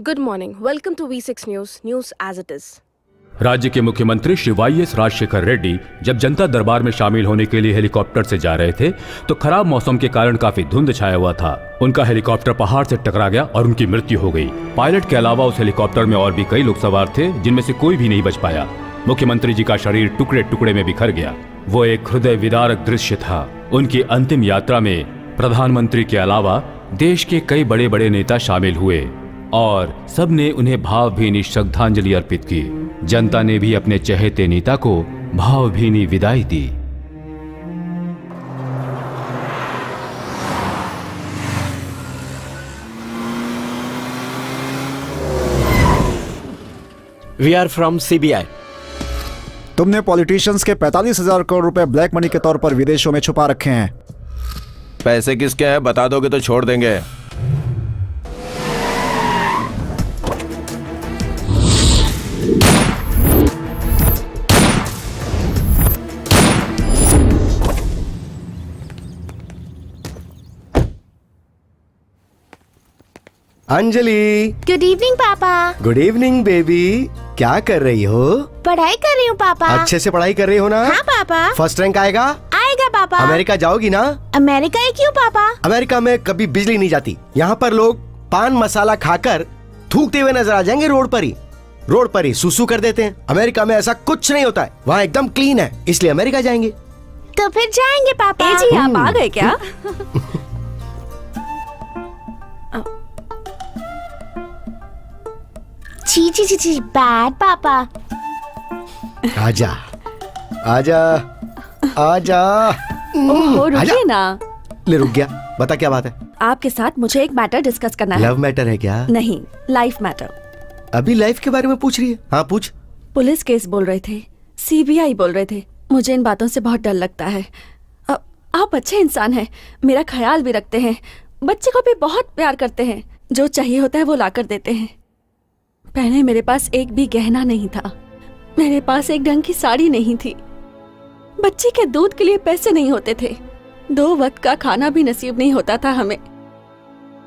Good morning. Welcome to V6 News. News as it is. राज्य के मुख्यमंत्री श्री वाई.एस. राजशेखर रेड्डी जब जनता दरबार में शामिल होने के लिए हेलीकॉप्टर से जा रहे थे तो खराब मौसम के कारण काफी धुंध छाया हुआ था। उनका हेलीकॉप्टर पहाड़ से टकरा गया और उनकी मृत्यु हो गई। पायलट के अलावा उस हेलीकॉप्टर में और भी कई लोग सवार थे जिनमें से कोई भी नहीं बच पाया। मुख्यमंत्री जी का शरीर टुकड़े टुकड़े में बिखर गया। वो एक हृदय विदारक दृश्य था। उनकी अंतिम यात्रा में प्रधानमंत्री के अलावा देश के कई बड़े बड़े नेता शामिल हुए और सबने उन्हें भावभीनी श्रद्धांजलि अर्पित की। जनता ने भी अपने चहेते नेता को भावभीनी विदाई दी। We are from CBI. तुमने पॉलिटिशियंस के 45,000 करोड़ रुपए ब्लैक मनी के तौर पर विदेशों में छुपा रखे हैं। पैसे किसके हैं बता दोगे तो छोड़ देंगे। अंजलि। गुड इवनिंग पापा। Good evening baby. क्या कर रही हो? पढ़ाई कर रही हूँ पापा। अच्छे से पढ़ाई कर रही हो ना? हाँ पापा। फर्स्ट रैंक आएगा? आएगा पापा। अमेरिका जाओगी ना? अमेरिका ही क्यों पापा? अमेरिका में कभी बिजली नहीं जाती। यहाँ पर लोग पान मसाला खाकर थूकते हुए नजर आ जाएंगे रोड पर ही सुसु कर देते हैं। अमेरिका में ऐसा कुछ नहीं होता है, वहाँ एकदम क्लीन है, इसलिए अमेरिका जाएंगे। तो फिर जाएंगे पापा। जी आप आ गए क्या? जी बैड पापा। आजा आजा आजा। ओहो रुकिए ना। ले रुक गया। बता क्या बात है? आपके साथ मुझे एक मैटर डिस्कस करना है। लव मैटर है क्या? नहीं, लाइफ मैटर। अभी लाइफ के बारे में पूछ रही है? हाँ पूछ। पुलिस केस बोल रहे थे, सीबीआई बोल रहे थे। मुझे इन बातों से बहुत डर लगता है। आप अच्छे इंसान हैं, मेरा ख्याल भी रखते हैं, बच्चे को भी बहुत प्यार करते हैं, जो चाहिए होता है वो ला कर देते हैं। पहले मेरे पास एक भी गहना नहीं था, मेरे पास एक ढंग की साड़ी नहीं थी, बच्चे के दूध के लिए पैसे नहीं होते थे, 2 वक्त का खाना भी नसीब नहीं होता था हमें,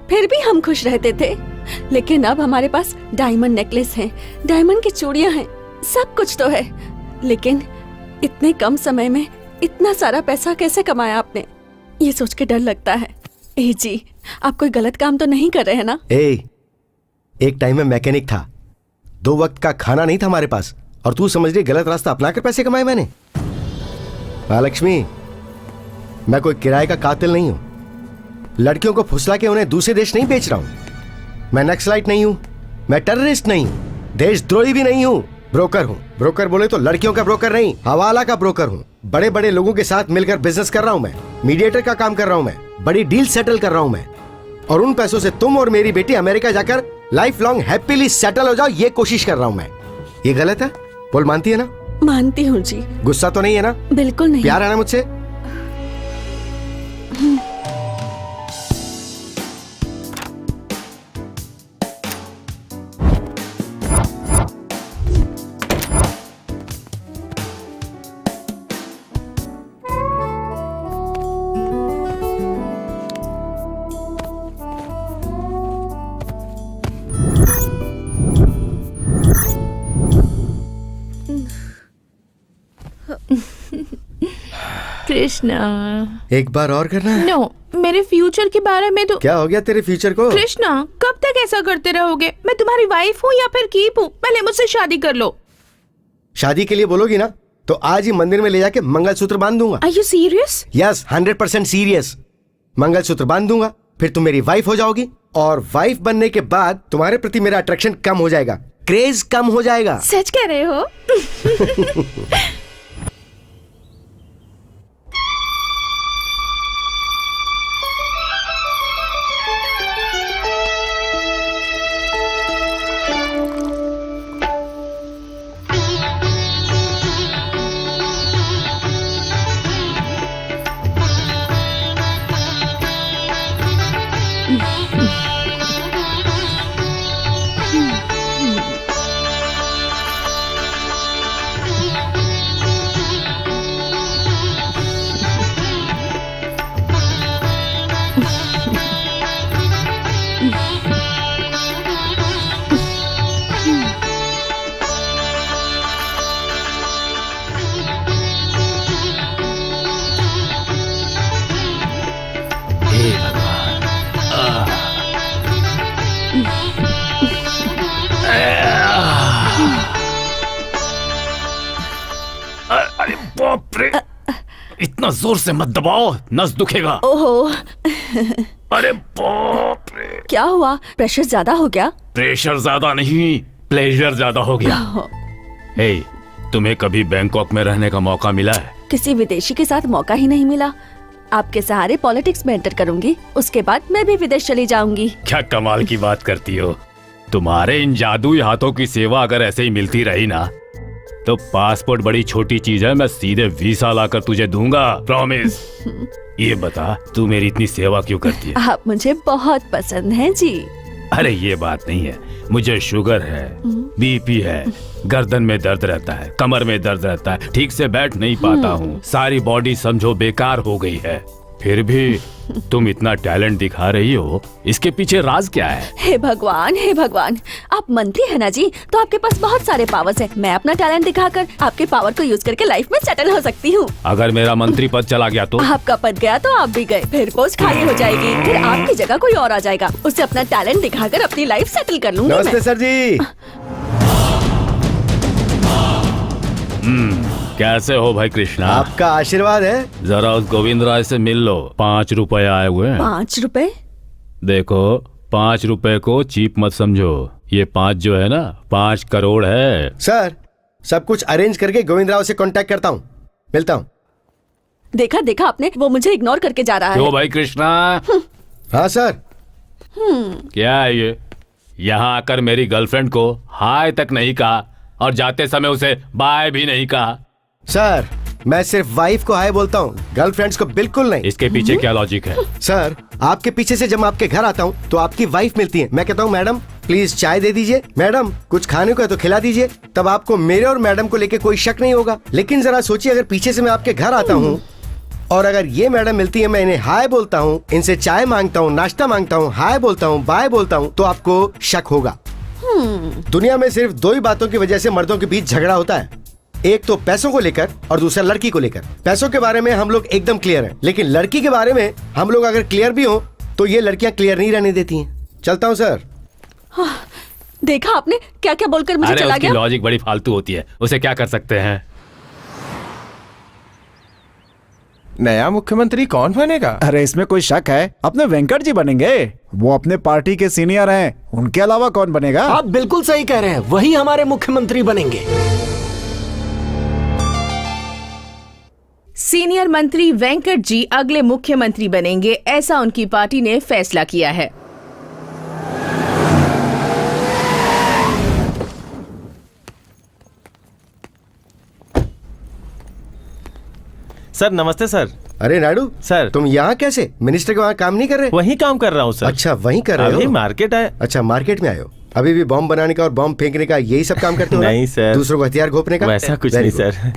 फिर भी हम खुश रहते थे। लेकिन अब हमारे पास डायमंड नेकलेस है, डायमंड की चूड़ियां हैं, सब कुछ तो है, लेकिन इतने कम समय में इतना सारा पैसा कैसे कमाया आपने? ये सोच के डर लगता है। ए जी, आप कोई गलत काम तो नहीं कर रहे हैं ना? एक टाइम में मैकेनिक था, 2 वक्त का खाना नहीं था हमारे पास, और तू समझ रही गलत रास्ता अपनाकर पैसे कमाए मैंने? महालक्ष्मी, मैं कोई किराए का कातिल नहीं हूं, लड़कियों को फुसला के उन्हें दूसरे देश नहीं बेच रहा हूं। मैं नक्सलाइट नहीं हूं, मैं टेररिस्ट नहीं हूं, देशद्रोही भी नहीं हूं, ब्रोकर हूं। ब्रोकर बोले तो लड़कियों का ब्रोकर नहीं, हवाला का ब्रोकर हूं। बड़े बड़े लोगों के साथ मिलकर बिजनेस कर रहा हूं मैं, मीडिएटर का काम कर रहा हूं मैं, बड़ी डील सेटल कर रहा हूं मैं, और उन पैसों से तुम और मेरी बेटी अमेरिका जाकर लाइफ लॉन्ग हैप्पीली सेटल हो जाओ, ये कोशिश कर रहा हूं मैं। ये गलत है? बोल, मानती है ना? मानती हूँ जी। गुस्सा तो नहीं है ना? बिल्कुल नहीं। प्यार है ना मुझसे? कृष्णा, एक बार और करना है? नो, मेरे फ्यूचर के बारे में तो। क्या हो गया तेरे फ्यूचर को? कृष्णा, कब तक ऐसा करते रहोगे? मैं तुम्हारी वाइफ हूँ या फिर कीप हूँ? पहले मुझसे शादी कर लो। शादी के लिए बोलोगी ना तो आज ही मंदिर में ले जाके मंगलसूत्र बांध दूंगा। Are you serious? Yes, 100% serious. Mangalsutra बांध दूंगा, फिर तुम मेरी वाइफ हो जाओगी, और वाइफ बनने के बाद तुम्हारे प्रति मेरा अट्रैक्शन कम हो जाएगा, क्रेज कम हो जाएगा। सच कह रहे हो? जोर से मत दबाओ, नस दुखेगा। ओहो, अरे बाप रे, क्या हुआ? प्रेशर ज्यादा हो गया? प्रेशर ज्यादा नहीं, प्लेजर ज्यादा हो गया। हे, तुम्हें कभी बैंकॉक में रहने का मौका मिला है? किसी विदेशी के साथ मौका ही नहीं मिला। आपके सहारे पॉलिटिक्स में एंटर करूंगी, उसके बाद मैं भी विदेश चली जाऊंगी। क्या कमाल की बात करती हो। तुम्हारे इन जादुई हाथों की सेवा अगर ऐसे ही मिलती रही ना, तो पासपोर्ट बड़ी छोटी चीज है, मैं सीधे वीसा लाकर तुझे दूंगा, प्रॉमिस। ये बता, तू मेरी इतनी सेवा क्यों करती है? आप मुझे बहुत पसंद हैं जी। अरे ये बात नहीं है, मुझे शुगर है, बीपी है, गर्दन में दर्द रहता है, कमर में दर्द रहता है, ठीक से बैठ नहीं पाता हूँ, सारी बॉडी समझो बेकार हो गई है। फिर भी तुम इतना टैलेंट दिखा रही हो, इसके पीछे राज क्या है? हे भगवान, हे भगवान, आप मंत्री है ना जी, तो आपके पास बहुत सारे पावर्स हैं। मैं अपना टैलेंट दिखाकर आपके पावर को यूज करके लाइफ में सेटल हो सकती हूँ। अगर मेरा मंत्री पद चला गया तो? आपका पद गया तो आप भी गए, फिर पोस्ट खाली हो जाएगी, फिर आपकी जगह कोई और आ जाएगा, उससे अपना टैलेंट दिखाकर अपनी लाइफ सेटल कर लूंगी मैं। नमस्ते सर जी। कैसे हो भाई कृष्णा? आपका आशीर्वाद है। जरा उस गोविंद राय से मिल लो, 5 रुपए आए हुए हैं। 5 रुपए? देखो, 5 रुपए को चीप मत समझो, ये 5 जो है ना, 5 करोड़ है। सर, सब कुछ अरेंज करके गोविंद राव से कांटेक्ट करता हूँ, मिलता हूँ। देखा देखा आपने, वो मुझे इग्नोर करके जा रहा क्यों है। भाई कृष्णा? हाँ सर। क्या है ये? यहाँ आकर मेरी गर्लफ्रेंड को हाय तक नहीं कहा और जाते समय उसे बाय भी नहीं कहा। सर, मैं सिर्फ वाइफ को हाय बोलता हूँ, गर्लफ्रेंड्स को बिल्कुल नहीं। इसके पीछे क्या लॉजिक है? सर, आपके पीछे से जब मैं आपके घर आता हूँ तो आपकी वाइफ मिलती है, मैं कहता हूँ मैडम प्लीज चाय दे दीजिए, मैडम कुछ खाने को है तो खिला दीजिए, तब आपको मेरे और मैडम को लेके कोई शक नहीं होगा। लेकिन जरा सोचिए, अगर पीछे से मैं आपके घर आता हूँ और अगर ये मैडम मिलती है, मैं इन्हें हाय बोलता हूँ, इनसे चाय मांगता हूँ, नाश्ता मांगता हूँ, हाय बोलता हूँ, बाय बोलता हूँ, तो आपको शक होगा। दुनिया में सिर्फ 2 ही बातों की वजह से मर्दों के बीच झगड़ा होता है, एक तो पैसों को लेकर और दूसरा लड़की को लेकर। पैसों के बारे में हम लोग एकदम क्लियर हैं, लेकिन लड़की के बारे में हम लोग अगर क्लियर भी हो तो ये लड़कियां क्लियर नहीं रहने देती हैं। चलता हूँ सर। देखा आपने क्या क्या बोलकर मुझे अरे चला उसकी गया। लॉजिक बड़ी फालतू होती है, उसे क्या कर सकते हैं? नया मुख्यमंत्री कौन बनेगा? अरे इसमें कोई शक है? अपने वेंकट जी बनेंगे, वो अपने पार्टी के सीनियर हैं, उनके अलावा कौन बनेगा? आप बिल्कुल सही कह रहे हैं, वही हमारे मुख्यमंत्री बनेंगे। सीनियर मंत्री वेंकट जी अगले मुख्यमंत्री बनेंगे, ऐसा उनकी पार्टी ने फैसला किया है। सर नमस्ते सर। अरे नायडू सर। तुम यहाँ कैसे? मिनिस्टर के वहाँ काम नहीं कर रहे? वहीं काम कर रहा हूँ सर। अच्छा, वहीं कर रहे अभी हो? मार्केट है। अच्छा, मार्केट में आए हो। अभी भी बॉम्ब बनाने का और बॉम्ब फेंकने का यही सब काम करते हो? नहीं सर। दूसरों को हथियार घोपने का? वैसा कुछ Very नहीं good. सर।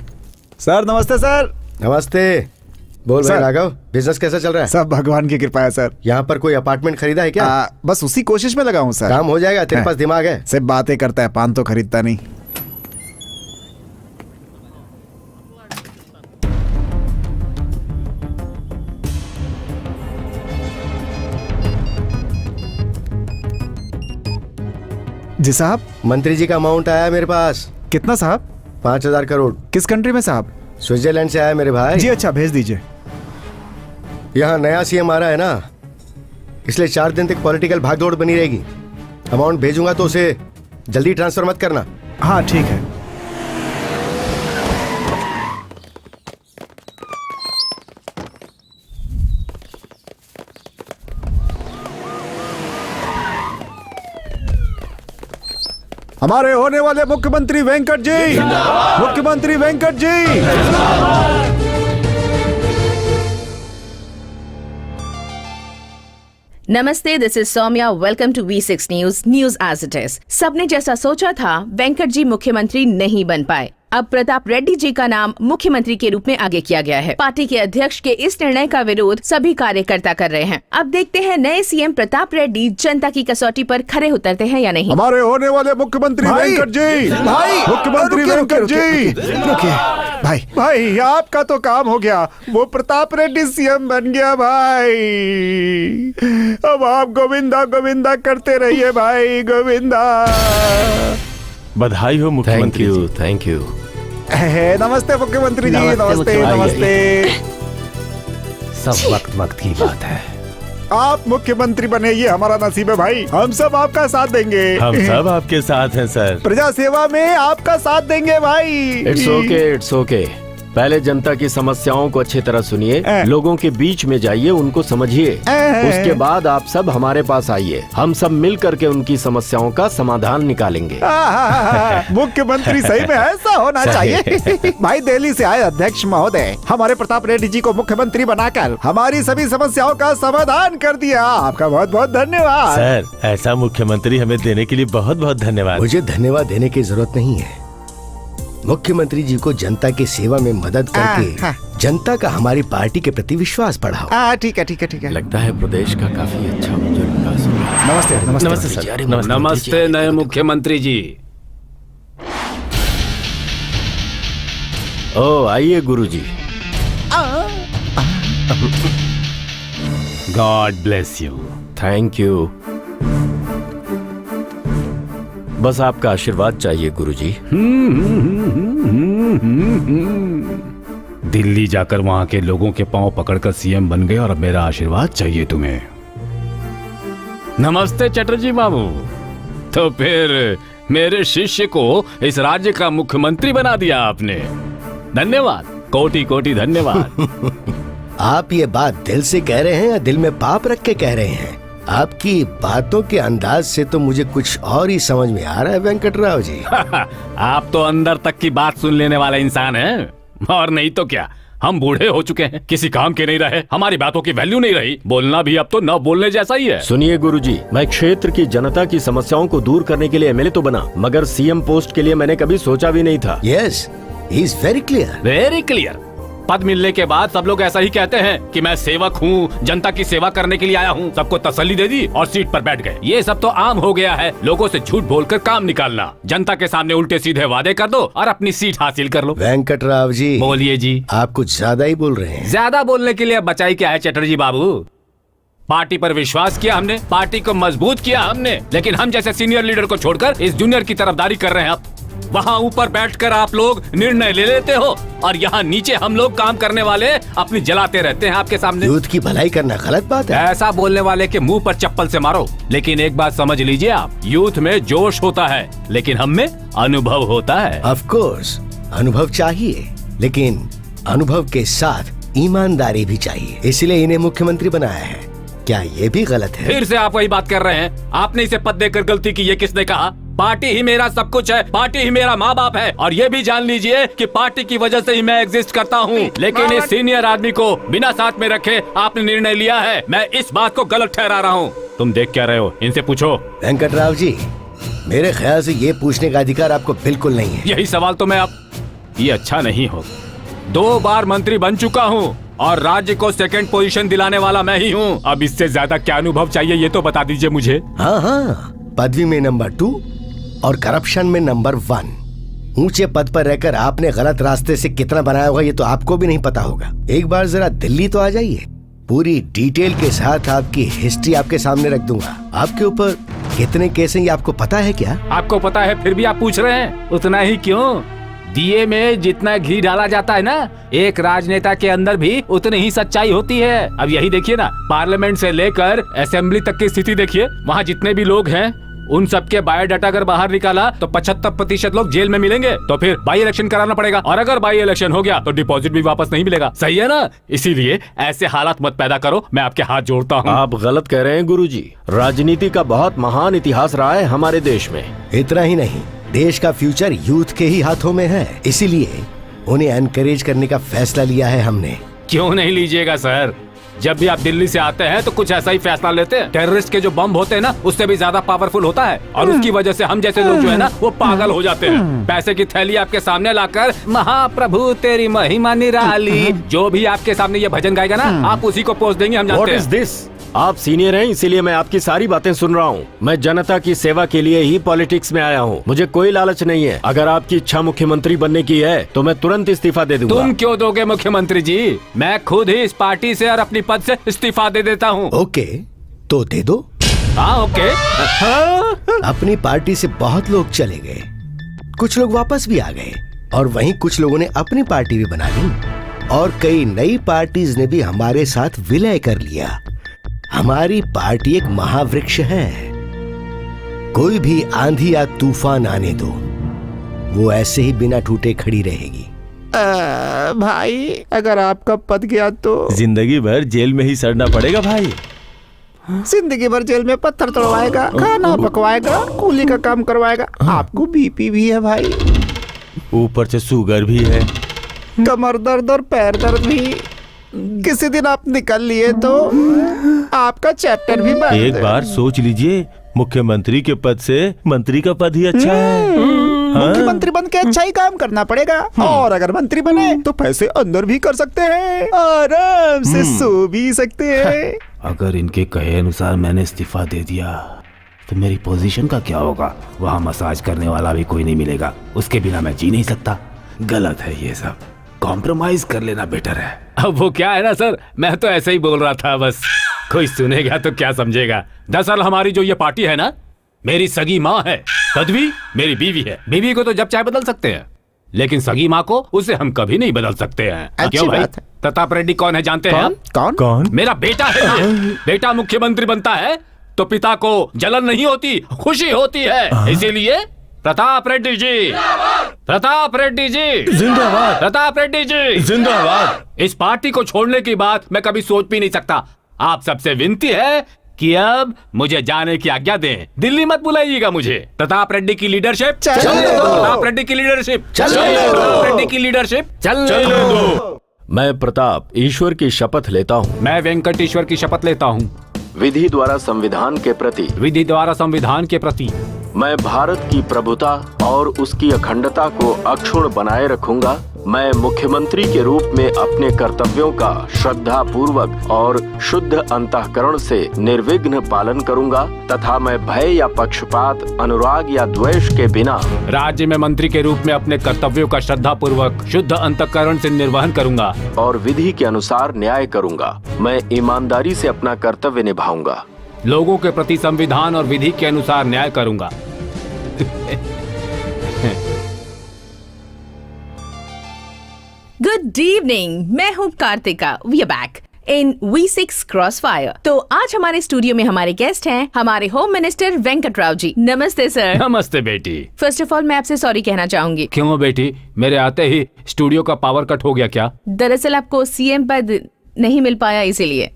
सर नमस्ते सर। नमस्ते। बोल भाई सर। राघव, बिजनेस कैसा चल रहा है? सब भगवान की कृपा है सर। यहाँ पर कोई अपार्टमेंट खरीदा है क्या? बस उसी कोशिश में लगा हूँ सर। काम हो जाएगा, तेरे हाँ। पास दिमाग है। सिर्फ बातें करता है, पान तो खरीदता नहीं। जी साहब। मंत्री जी का अमाउंट आया मेरे पास। कितना साहब? 5,000 करोड़। किस कंट्री में साहब? स्विट्जरलैंड से आया मेरे भाई। जी अच्छा, भेज दीजिए। यहाँ नया सीएम आ रहा है ना, इसलिए 4 दिन तक पॉलिटिकल भागदौड़ बनी रहेगी। अमाउंट भेजूंगा तो उसे जल्दी ट्रांसफर मत करना। हाँ ठीक है। हमारे होने वाले मुख्यमंत्री वेंकट जी, मुख्यमंत्री वेंकट जी। नमस्ते, this is Saumya. Welcome to V6 news, news as it is. सबने जैसा सोचा था, वेंकट जी मुख्यमंत्री नहीं बन पाए। अब प्रताप रेड्डी जी का नाम मुख्यमंत्री के रूप में आगे किया गया है। पार्टी के अध्यक्ष के इस निर्णय का विरोध सभी कार्यकर्ता कर रहे हैं। अब देखते हैं नए सीएम प्रताप रेड्डी जनता की कसौटी पर खरे उतरते हैं या नहीं। हमारे होने वाले मुख्यमंत्री वेंकट जी, भाई, मुख्यमंत्री रुकिए, वेंकट रुकिए, जी, रुकिए भाई। भाई आपका तो काम हो गया, वो प्रताप रेड्डी सीएम बन गया भाई। अब आप गोविंदा गोविंदा करते रहिए भाई, गोविंदा। बधाई हो मुख्यमंत्री जी। Thank you. नमस्ते मुख्यमंत्री जी, नमस्ते, नमस्ते मुख्यमंत्री। नमस्ते। सब वक्त वक्त की बात है। आप मुख्यमंत्री बने ये हमारा नसीब है भाई। हम सब आपका साथ देंगे। हम सब आपके साथ हैं सर। प्रजा सेवा में आपका साथ देंगे भाई। It's okay. पहले जनता की समस्याओं को अच्छी तरह सुनिए, लोगों के बीच में जाइए, उनको समझिए, उसके बाद आप सब हमारे पास आइए, हम सब मिल करके उनकी समस्याओं का समाधान निकालेंगे। मुख्यमंत्री सही में ऐसा होना चाहिए। भाई दिल्ली से आए अध्यक्ष महोदय, हमारे प्रताप रेड्डी जी को मुख्यमंत्री बनाकर हमारी सभी समस्याओं का समाधान कर दिया। आपका बहुत बहुत धन्यवाद सर। ऐसा मुख्यमंत्री हमें देने के लिए बहुत बहुत धन्यवाद। मुझे धन्यवाद देने की जरूरत नहीं है। मुख्यमंत्री जी को जनता की सेवा में मदद करके जनता का हमारी पार्टी के प्रति विश्वास बढ़ाओ। ठीक है। लगता है प्रदेश का काफी अच्छा विकास हुआ। नमस्ते सर। नमस्ते नए मुख्यमंत्री जी। ओ आइए गुरुजी। God bless you. Thank you. बस आपका आशीर्वाद चाहिए गुरुजी। दिल्ली जाकर वहां के लोगों के पांव पकड़कर सीएम बन गए और अब मेरा आशीर्वाद चाहिए तुम्हें। नमस्ते चटर्जी बाबू। तो फिर मेरे शिष्य को इस राज्य का मुख्यमंत्री बना दिया आपने। धन्यवाद, कोटि कोटि धन्यवाद। आप ये बात दिल से कह रहे हैं या दिल में पाप रख के कह रहे हैं? आपकी बातों के अंदाज से तो मुझे कुछ और ही समझ में आ रहा है वेंकटराव जी। आप तो अंदर तक की बात सुन लेने वाला इंसान हैं। और नहीं तो क्या, हम बूढ़े हो चुके हैं, किसी काम के नहीं रहे, हमारी बातों की वैल्यू नहीं रही, बोलना भी अब तो न बोलने जैसा ही है। सुनिए गुरुजी, मैं क्षेत्र की जनता की समस्याओं को दूर करने के लिए एमएलए तो बना, मगर सीएम पोस्ट के लिए मैंने कभी सोचा भी नहीं था। Yes, he is very clear. Very clear. पद मिलने के बाद सब लोग ऐसा ही कहते हैं कि मैं सेवक हूँ, जनता की सेवा करने के लिए आया हूँ। सबको तसल्ली दे दी और सीट पर बैठ गए। ये सब तो आम हो गया है, लोगों से झूठ बोलकर काम निकालना। जनता के सामने उल्टे सीधे वादे कर दो और अपनी सीट हासिल कर लो। वेंकटराव जी बोलिए जी। आप कुछ ज्यादा ही बोल रहे हैं। ज्यादा बोलने के लिए बचाई क्या है चटर्जी बाबू? पार्टी पर विश्वास किया हमने, पार्टी को मजबूत किया हमने, लेकिन हम जैसे सीनियर लीडर को छोड़कर इस जूनियर की तरफदारी कर रहे हैं। अब वहाँ ऊपर बैठकर आप लोग निर्णय ले लेते हो और यहाँ नीचे हम लोग काम करने वाले अपनी जलाते रहते हैं आपके सामने। यूथ की भलाई करना गलत बात है। ऐसा बोलने वाले के मुंह पर चप्पल से मारो। लेकिन एक बात समझ लीजिए आप, यूथ में जोश होता है लेकिन हम में अनुभव होता है। ऑफ कोर्स अनुभव चाहिए, लेकिन अनुभव के साथ ईमानदारी भी चाहिए, इसलिए इन्हें मुख्यमंत्री बनाया है। क्या ये भी गलत है? फिर से आप वही बात कर रहे हैं। आपने इसे पद देकर गलती की, ये किसने कहा? पार्टी ही मेरा सब कुछ है, पार्टी ही मेरा माँ बाप है, और ये भी जान लीजिए कि पार्टी की वजह से ही मैं एग्जिस्ट करता हूँ। लेकिन इस सीनियर आदमी को बिना साथ में रखे आपने निर्णय लिया है। मैं इस बात को गलत ठहरा रहा हूँ। तुम देख क्या रहे हो? इनसे पूछो। वेंकटराव जी, मेरे ख्याल से ये पूछने का अधिकार आपको बिल्कुल नहीं है। यही सवाल तो मैं ये अच्छा नहीं हो। 2 बार मंत्री बन चुका हूँ और राज्य को सेकंड पोजीशन दिलाने वाला मैं ही हूँ। अब इससे ज्यादा क्या अनुभव चाहिए, ये तो बता दीजिए मुझे। हाँ, पदवी में नंबर 2 और करप्शन में नंबर 1। ऊंचे पद पर रहकर आपने गलत रास्ते से कितना बनाया होगा ये तो आपको भी नहीं पता होगा। एक बार जरा दिल्ली तो आ जाइए, पूरी डिटेल के साथ आपकी हिस्ट्री आपके सामने रख दूंगा। आपके ऊपर कितने केस हैं ये आपको पता है क्या? आपको पता है फिर भी आप पूछ रहे हैं? उतना ही क्यों? दिए में जितना घी डाला जाता है ना, एक राजनेता के अंदर भी उतनी ही सच्चाई होती है। अब यही देखिए ना, पार्लियामेंट से लेकर असेंबली तक की स्थिति देखिए। वहाँ जितने भी लोग हैं उन सबके बायोडाटा अगर बाहर निकाला तो 75% लोग जेल में मिलेंगे। तो फिर बाई इलेक्शन कराना पड़ेगा, और अगर बाई इलेक्शन हो गया तो डिपॉजिट भी वापस नहीं मिलेगा। सही है ना? इसीलिए ऐसे हालात मत पैदा करो, मैं आपके हाथ जोड़ता हूँ। आप गलत कह रहे हैं गुरुजी। राजनीति का बहुत महान इतिहास रहा है हमारे देश में। इतना ही नहीं, देश का फ्यूचर यूथ के ही हाथों में है, इसीलिए उन्हें एनकरेज करने का फैसला लिया है हमने। क्यों नहीं लीजिएगा सर? जब भी आप दिल्ली से आते हैं तो कुछ ऐसा ही फैसला लेते हैं। टेररिस्ट के जो बम होते हैं ना, उससे भी ज्यादा पावरफुल होता है, और उसकी वजह से हम जैसे लोग जो है ना वो पागल हो जाते हैं। पैसे की थैली आपके सामने लाकर महाप्रभु तेरी महिमा निराली, जो भी आपके सामने ये भजन गाएगा ना, आप उसी को पोस्ट देंगे, हम जानते हैं। What is this? आप सीनियर हैं, इसीलिए मैं आपकी सारी बातें सुन रहा हूँ। मैं जनता की सेवा के लिए ही पॉलिटिक्स में आया हूँ, मुझे कोई लालच नहीं है। अगर आपकी इच्छा मुख्यमंत्री बनने की है तो मैं तुरंत इस्तीफा दे दूंगा। तुम क्यों दोगे मुख्यमंत्री जी? मैं खुद ही इस पार्टी से और अपनी पद से इस्तीफा दे देता हूँ। ओके, तो दे दो। हाँ ओके। अपनी पार्टी से बहुत लोग चले गए, कुछ लोग वापस भी आ गए, और वहीं कुछ लोगों ने अपनी पार्टी भी बना ली। और कई नई पार्टीज ने भी हमारे साथ विलय कर लिया। हमारी पार्टी एक महावृक्ष है। कोई भी आंधी या तूफान आने दो, वो ऐसे ही बिना टूटे खड़ी रहेगी। भाई अगर आपका पद गया तो जिंदगी भर जेल में ही सड़ना पड़ेगा भाई। जिंदगी भर जेल में पत्थर तोड़वाएगा, खाना पकवाएगा, कूली का काम करवाएगा। आपको बीपी भी है भाई, ऊपर से शुगर भी है, कमर दर्द और पैर दर्द भी। किसी दिन आप निकल लिए तो आपका चैप्टर भी बंद। एक बार सोच लीजिए, मुख्यमंत्री के पद से मंत्री का पद ही अच्छा है। मुख्यमंत्री बन के अच्छा ही काम करना पड़ेगा, और अगर मंत्री बने तो पैसे अंदर भी कर सकते हैं, आराम से सो भी सकते हैं। अगर इनके कहे अनुसार मैंने इस्तीफा दे दिया तो मेरी पोजीशन का क्या होगा? वहाँ मसाज करने वाला भी कोई नहीं मिलेगा, उसके बिना मैं जी नहीं सकता। गलत है ये सब, कॉम्प्रोमाइज कर लेना बेटर है। अब वो क्या है ना सर, मैं तो ऐसे ही बोल रहा था बस, कोई सुनेगा तो क्या समझेगा। दरअसल हमारी जो ये पार्टी है ना, मेरी सगी माँ है, पदवी मेरी बीवी है। बीवी को तो जब चाहे बदल सकते हैं, लेकिन सगी माँ को उसे हम कभी नहीं बदल सकते हैं। क्यों भाई? प्रताप रेड्डी कौन है जानते हैं? कौन? कौन? मेरा बेटा है ये। बेटा मुख्यमंत्री बनता है तो पिता को जलन नहीं होती, खुशी होती है। इसीलिए प्रताप रेड्डी जी, प्रताप रेड्डी जी जिंदाबाद, प्रताप रेड्डी जी जिंदाबाद। इस पार्टी को छोड़ने की बात मैं कभी सोच भी नहीं सकता। आप सबसे विनती है कि अब मुझे जाने की आज्ञा दें। दिल्ली मत बुलाइएगा मुझे। प्रताप रेड्डी की लीडरशिप चलने दो, प्रताप रेड्डी की लीडरशिप चलने दो, प्रताप रेड्डी की लीडरशिप चलने दो। मैं प्रताप ईश्वर की शपथ लेता हूँ। मैं वेंकटेश्वर की शपथ लेता हूँ। विधि द्वारा संविधान के प्रति, विधि द्वारा संविधान के प्रति मैं भारत की प्रभुता और उसकी अखंडता को अक्षुण्ण बनाए रखूंगा। मैं मुख्यमंत्री के रूप में अपने कर्तव्यों का श्रद्धा पूर्वक और शुद्ध अंतःकरण से निर्विघ्न पालन करूंगा तथा मैं भय या पक्षपात, अनुराग या द्वेष के बिना राज्य में मंत्री के रूप में अपने कर्तव्यों का श्रद्धा पूर्वक शुद्ध अंतःकरण से निर्वहन करूंगा और विधि के अनुसार न्याय करूंगा। मैं ईमानदारी से अपना कर्तव्य निभाऊंगा। लोगों के प्रति संविधान और विधि के अनुसार न्याय करूंगा। गुड इवनिंग, मैं हूँ Karthika. We are back in V6 crossfire. तो आज हमारे स्टूडियो में हमारे गेस्ट हैं हमारे होम मिनिस्टर वेंकट राव जी। नमस्ते सर। नमस्ते बेटी। फर्स्ट ऑफ ऑल मैं आपसे सॉरी कहना चाहूंगी। क्यों बेटी, मेरे आते ही स्टूडियो का पावर कट हो गया क्या? दरअसल आपको CM पद नहीं मिल पाया इसीलिए।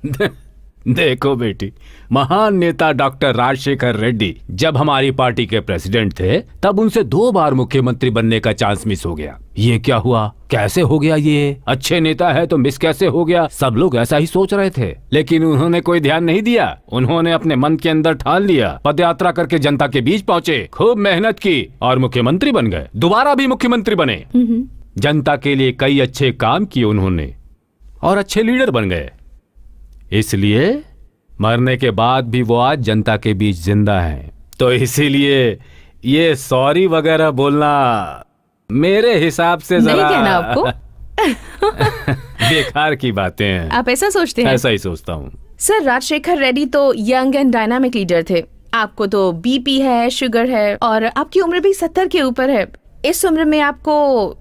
देखो बेटी, महान नेता डॉक्टर राजशेखर रेड्डी जब हमारी पार्टी के प्रेसिडेंट थे तब उनसे 2 बार मुख्यमंत्री बनने का चांस मिस हो गया। ये क्या हुआ, कैसे हो गया? ये अच्छे नेता है तो मिस कैसे हो गया? सब लोग ऐसा ही सोच रहे थे, लेकिन उन्होंने कोई ध्यान नहीं दिया। उन्होंने अपने मन के अंदर ठान लिया, पदयात्रा करके जनता के बीच पहुंचे, खूब मेहनत की और मुख्यमंत्री बन गए। दोबारा भी मुख्यमंत्री बने। जनता के लिए कई अच्छे काम किए उन्होंने और अच्छे लीडर बन गए। इसलिए मरने के बाद भी वो आज जनता के बीच जिंदा हैं। तो इसीलिए ये सॉरी वगैरह बोलना मेरे हिसाब से नहीं जरा कहना आपको। बेकार की बातें हैं। आप ऐसा सोचते हैं? ऐसा ही सोचता हूँ। सर, राजशेखर रेड्डी तो यंग एंड डायनामिक लीडर थे। आपको तो BP है, शुगर है और आपकी उम्र भी 70 के ऊपर है। इस उम्र में आपको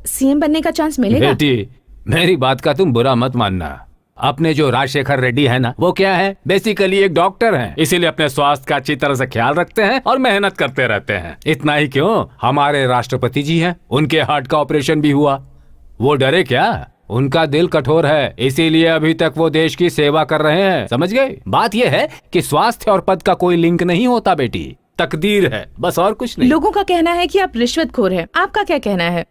CM बनने का चांस मिलेगा? बेटी, मेरी बात का तुम बुरा मत मानना। अपने जो राजशेखर रेड्डी है ना, वो क्या है, बेसिकली एक डॉक्टर हैं। इसीलिए अपने स्वास्थ्य का अच्छी तरह से ख्याल रखते हैं और मेहनत करते रहते हैं। इतना ही क्यों, हमारे राष्ट्रपति जी हैं, उनके हार्ट का ऑपरेशन भी हुआ। वो डरे क्या? उनका दिल कठोर है, इसीलिए अभी तक वो देश की सेवा कर रहे हैं। समझ गए? बात ये है कि स्वास्थ्य और पद का कोई लिंक नहीं होता बेटी, तकदीर है, बस और कुछ नहीं। लोगों का कहना है कि आप रिश्वतखोर हैं। आपका क्या कहना है?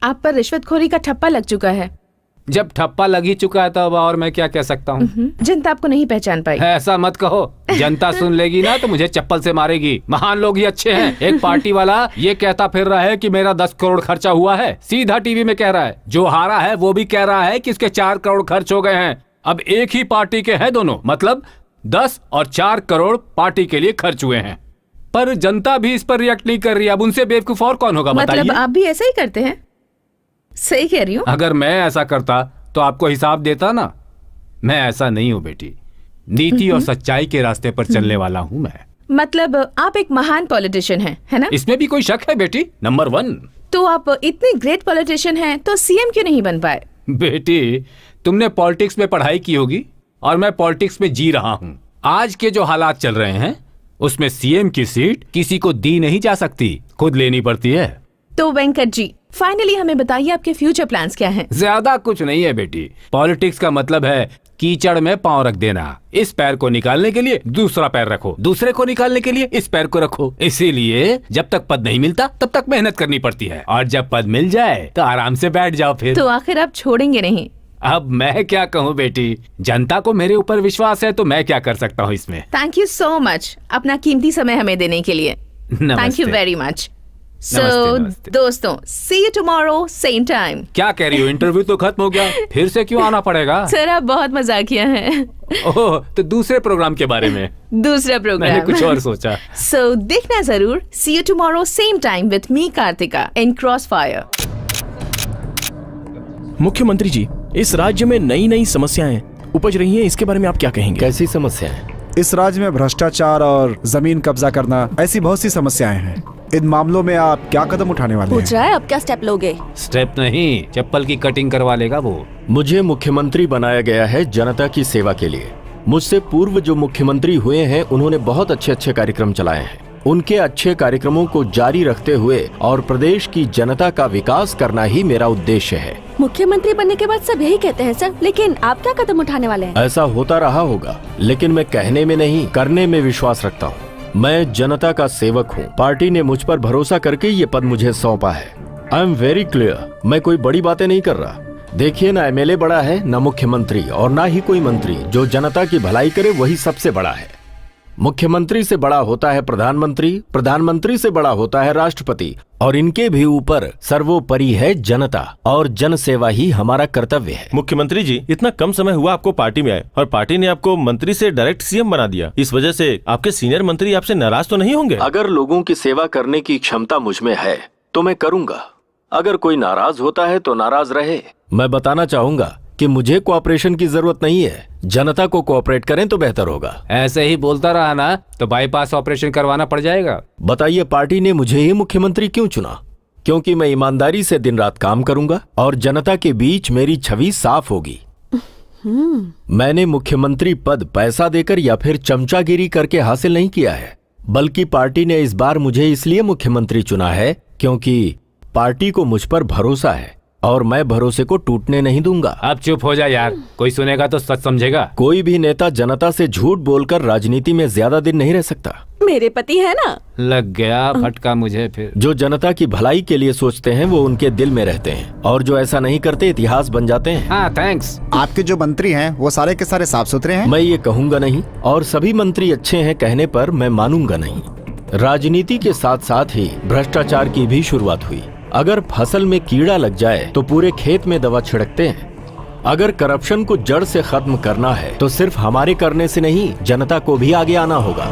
आप पर रिश्वतखोरी का ठप्पा लग चुका है। जब ठप्पा लग ही चुका है तब और मैं क्या कह सकता हूँ? जनता आपको नहीं पहचान पाई। ऐसा मत कहो, जनता सुन लेगी ना तो मुझे चप्पल से मारेगी। महान लोग ही अच्छे हैं। एक पार्टी वाला ये कहता फिर रहा है कि मेरा 10 करोड़ खर्चा हुआ है, सीधा टीवी में कह रहा है। जो हारा है वो भी कह रहा है कि इसके 4 करोड़ खर्च हो गए हैं। अब एक ही पार्टी के हैं दोनों, मतलब 10 और 4 करोड़ पार्टी के लिए खर्च हुए हैं। पर जनता भी इस पर रिएक्ट नहीं कर रही। अब उनसे बेवकूफ और कौन होगा बताइए? मतलब आप भी ऐसा ही करते हैं? सही कह रही हूँ? अगर मैं ऐसा करता तो आपको हिसाब देता ना। मैं ऐसा नहीं हूँ बेटी, नीति और सच्चाई के रास्ते पर चलने वाला हूँ मैं। मतलब आप एक महान पॉलिटिशियन हैं, है ना? इसमें भी कोई शक है बेटी? नंबर 1। तो आप इतने ग्रेट पॉलिटिशियन हैं तो CM क्यों नहीं बन पाए? बेटी, तुमने पॉलिटिक्स में पढ़ाई की होगी और मैं पॉलिटिक्स में जी रहा हूँ। आज के जो हालात चल रहे हैं उसमें सीएम की सीट किसी को दी नहीं जा सकती, खुद लेनी पड़ती है। तो वेंकट जी, फाइनली हमें बताइए आपके फ्यूचर प्लान्स क्या हैं? ज्यादा कुछ नहीं है बेटी। पॉलिटिक्स का मतलब है कीचड़ में पांव रख देना। इस पैर को निकालने के लिए दूसरा पैर रखो, दूसरे को निकालने के लिए इस पैर को रखो। इसीलिए जब तक पद नहीं मिलता तब तक मेहनत करनी पड़ती है, और जब पद मिल जाए तो आराम से बैठ जाओ फिर। तो आखिर आप छोड़ेंगे नहीं? अब मैं क्या कहूँ बेटी, जनता को मेरे ऊपर विश्वास है तो मैं क्या कर सकता हूँ इसमें। थैंक यू सो मच अपना कीमती समय हमें देने के लिए। Thank you very much. So नमस्ते। दोस्तों, see you tomorrow same time. क्या कह रही हो, इंटरव्यू तो खत्म हो गया, फिर से क्यों आना पड़ेगा? सर आप बहुत मजाकिया हैं। ओह, तो दूसरे प्रोग्राम के बारे में? दूसरा मैंने प्रोग्राम कुछ और सोचा। सो देखना जरूर। See you tomorrow same time with me Kartika in crossfire. मुख्यमंत्री जी, इस राज्य में नई नई समस्याएं उपज रही हैं, इसके बारे में आप क्या कहेंगे? कैसी समस्याएं? इस राज्य में भ्रष्टाचार और जमीन कब्जा करना, ऐसी बहुत सी समस्याएं हैं। इन मामलों में आप क्या कदम उठाने वाले पूछ हैं? रहा है अब क्या स्टेप लोगे? स्टेप नहीं, चप्पल की कटिंग करवा लेगा वो। मुझे मुख्यमंत्री बनाया गया है जनता की सेवा के लिए। मुझसे पूर्व जो मुख्यमंत्री हुए हैं उन्होंने बहुत अच्छे अच्छे कार्यक्रम चलाए हैं। उनके अच्छे कार्यक्रमों को जारी रखते हुए और प्रदेश की जनता का विकास करना ही मेरा उद्देश्य है। मुख्यमंत्री बनने के बाद सब यही कहते हैं सर, लेकिन आप क्या कदम उठाने वाले हैं? ऐसा होता रहा होगा, लेकिन मैं कहने में नहीं करने में विश्वास रखता हूँ। मैं जनता का सेवक हूँ। पार्टी ने मुझ पर भरोसा करके ये पद मुझे सौंपा है। I am very clear. मैं कोई बड़ी बातें नहीं कर रहा। देखिए, ना एमएलए बड़ा है, ना मुख्यमंत्री, और ना ही कोई मंत्री। जो जनता की भलाई करे वही सबसे बड़ा है। मुख्यमंत्री से बड़ा होता है प्रधानमंत्री, प्रधानमंत्री से बड़ा होता है राष्ट्रपति, और इनके भी ऊपर सर्वोपरि है जनता, और जन सेवा ही हमारा कर्तव्य है। मुख्यमंत्री जी, इतना कम समय हुआ आपको पार्टी में आए और पार्टी ने आपको मंत्री से डायरेक्ट सीएम बना दिया। इस वजह से आपके सीनियर मंत्री आपसे नाराज तो नहीं होंगे? अगर लोगों की सेवा करने की क्षमता मुझ में है तो मैं करूंगा। अगर कोई नाराज होता है तो नाराज रहे। मैं बताना चाहूंगा कि मुझे कोऑपरेशन की जरूरत नहीं है। जनता को कोऑपरेट करें तो बेहतर होगा। ऐसे ही बोलता रहा ना तो बाईपास ऑपरेशन करवाना पड़ जाएगा। बताइए, पार्टी ने मुझे ही मुख्यमंत्री क्यों चुना? क्योंकि मैं ईमानदारी से दिन रात काम करूंगा और जनता के बीच मेरी छवि साफ होगी। मैंने मुख्यमंत्री पद पैसा देकर या फिर चमचागिरी करके हासिल नहीं किया है, बल्कि पार्टी ने इस बार मुझे इसलिए मुख्यमंत्री चुना है क्योंकि पार्टी को मुझ पर भरोसा है और मैं भरोसे को टूटने नहीं दूंगा। अब चुप हो जा यार, कोई सुनेगा तो सच समझेगा। कोई भी नेता जनता से झूठ बोलकर राजनीति में ज्यादा दिन नहीं रह सकता। मेरे पति है ना। लग गया फटका मुझे फिर। जो जनता की भलाई के लिए सोचते हैं वो उनके दिल में रहते हैं, और जो ऐसा नहीं करते इतिहास बन जाते हैं। हाँ, थैंक्स। आपके जो मंत्री हैं वो सारे के सारे साफ सुथरे हैं? मैं ये कहूंगा नहीं, और सभी मंत्री अच्छे हैं कहने पर मैं मानूंगा नहीं। राजनीति के साथ साथ ही भ्रष्टाचार की भी शुरुआत हुई। अगर फसल में कीड़ा लग जाए तो पूरे खेत में दवा छिड़कते हैं। अगर करप्शन को जड़ से खत्म करना है तो सिर्फ हमारे करने से नहीं, जनता को भी आगे आना होगा।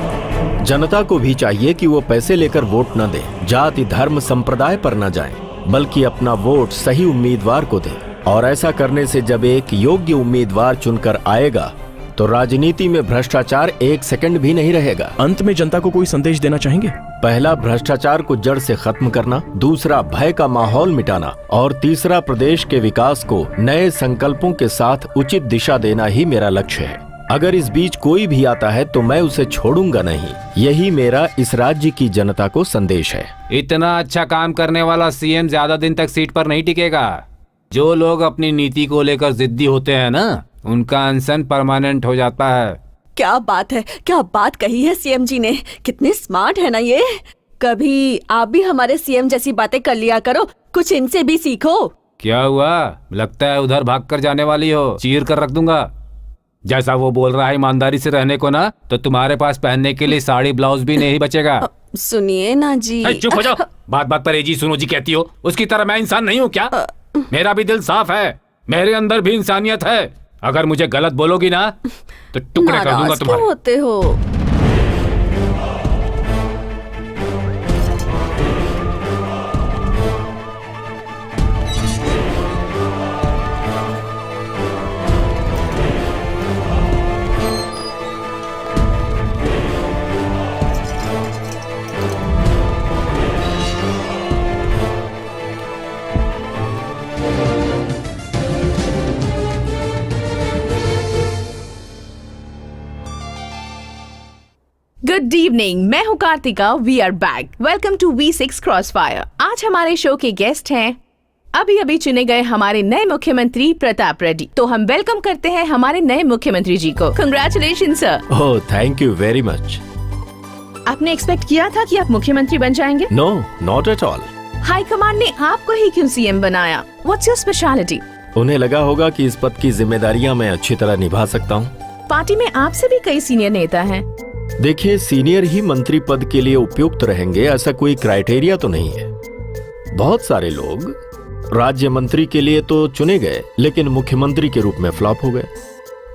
जनता को भी चाहिए कि वो पैसे लेकर वोट न दें, जाति धर्म संप्रदाय पर न जाएं, बल्कि अपना वोट सही उम्मीदवार को दें। और ऐसा करने से जब एक योग्य उम्मीदवार चुनकर आएगा तो राजनीति में भ्रष्टाचार एक सेकंड भी नहीं रहेगा। अंत में जनता को कोई संदेश देना चाहेंगे? पहला, भ्रष्टाचार को जड़ से खत्म करना। दूसरा, भय का माहौल मिटाना। और तीसरा, प्रदेश के विकास को नए संकल्पों के साथ उचित दिशा देना ही मेरा लक्ष्य है। अगर इस बीच कोई भी आता है तो मैं उसे छोड़ूंगा नहीं। यही मेरा इस राज्य की जनता को संदेश है। इतना अच्छा काम करने वाला सीएम ज्यादा दिन तक सीट पर नहीं टिकेगा। जो लोग अपनी नीति को लेकर जिद्दी होते हैं ना, उनका अनशन परमानेंट हो जाता है। क्या बात है, क्या बात कही है सीएम जी ने। कितने स्मार्ट है ना ये। कभी आप भी हमारे सीएम जैसी बातें कर लिया करो, कुछ इनसे भी सीखो। क्या हुआ, लगता है उधर भाग कर जाने वाली हो? चीर कर रख दूंगा। जैसा वो बोल रहा है ईमानदारी से रहने को ना, तो तुम्हारे पास पहनने के लिए साड़ी ब्लाउज भी नहीं बचेगा। सुनिए ना जी। चुप हो जाओ। बात बात पर जी सुनो जी कहती हो। उसकी तरह मैं इंसान नहीं हूँ क्या? मेरा भी दिल साफ है, मेरे अंदर भी इंसानियत है। अगर मुझे गलत बोलोगी ना तो टुकड़े कर दूंगा तुम्हारे। होते हो। गुड इवनिंग, मैं हूँ Karthika. We are back. Welcome to V6 crossfire. आज हमारे शो के गेस्ट हैं अभी अभी चुने गए हमारे नए मुख्यमंत्री प्रताप रेड्डी। तो हम वेलकम करते हैं हमारे नए मुख्यमंत्री जी को। Congratulation sir. Oh thank you very much. आपने एक्सपेक्ट किया था कि आप मुख्यमंत्री बन जाएंगे? No, not at all. High command ने आपको ही क्यों सीएम बनाया? What's your speciality? उन्हें लगा होगा कि इस पद की जिम्मेदारियां मैं अच्छी तरह निभा सकता हूँ। पार्टी में आपसे भी कई सीनियर नेता हैं। देखिए, सीनियर ही मंत्री पद के लिए उपयुक्त रहेंगे ऐसा कोई क्राइटेरिया तो नहीं है। बहुत सारे लोग राज्य मंत्री के लिए तो चुने गए लेकिन मुख्यमंत्री के रूप में फ्लॉप हो गए।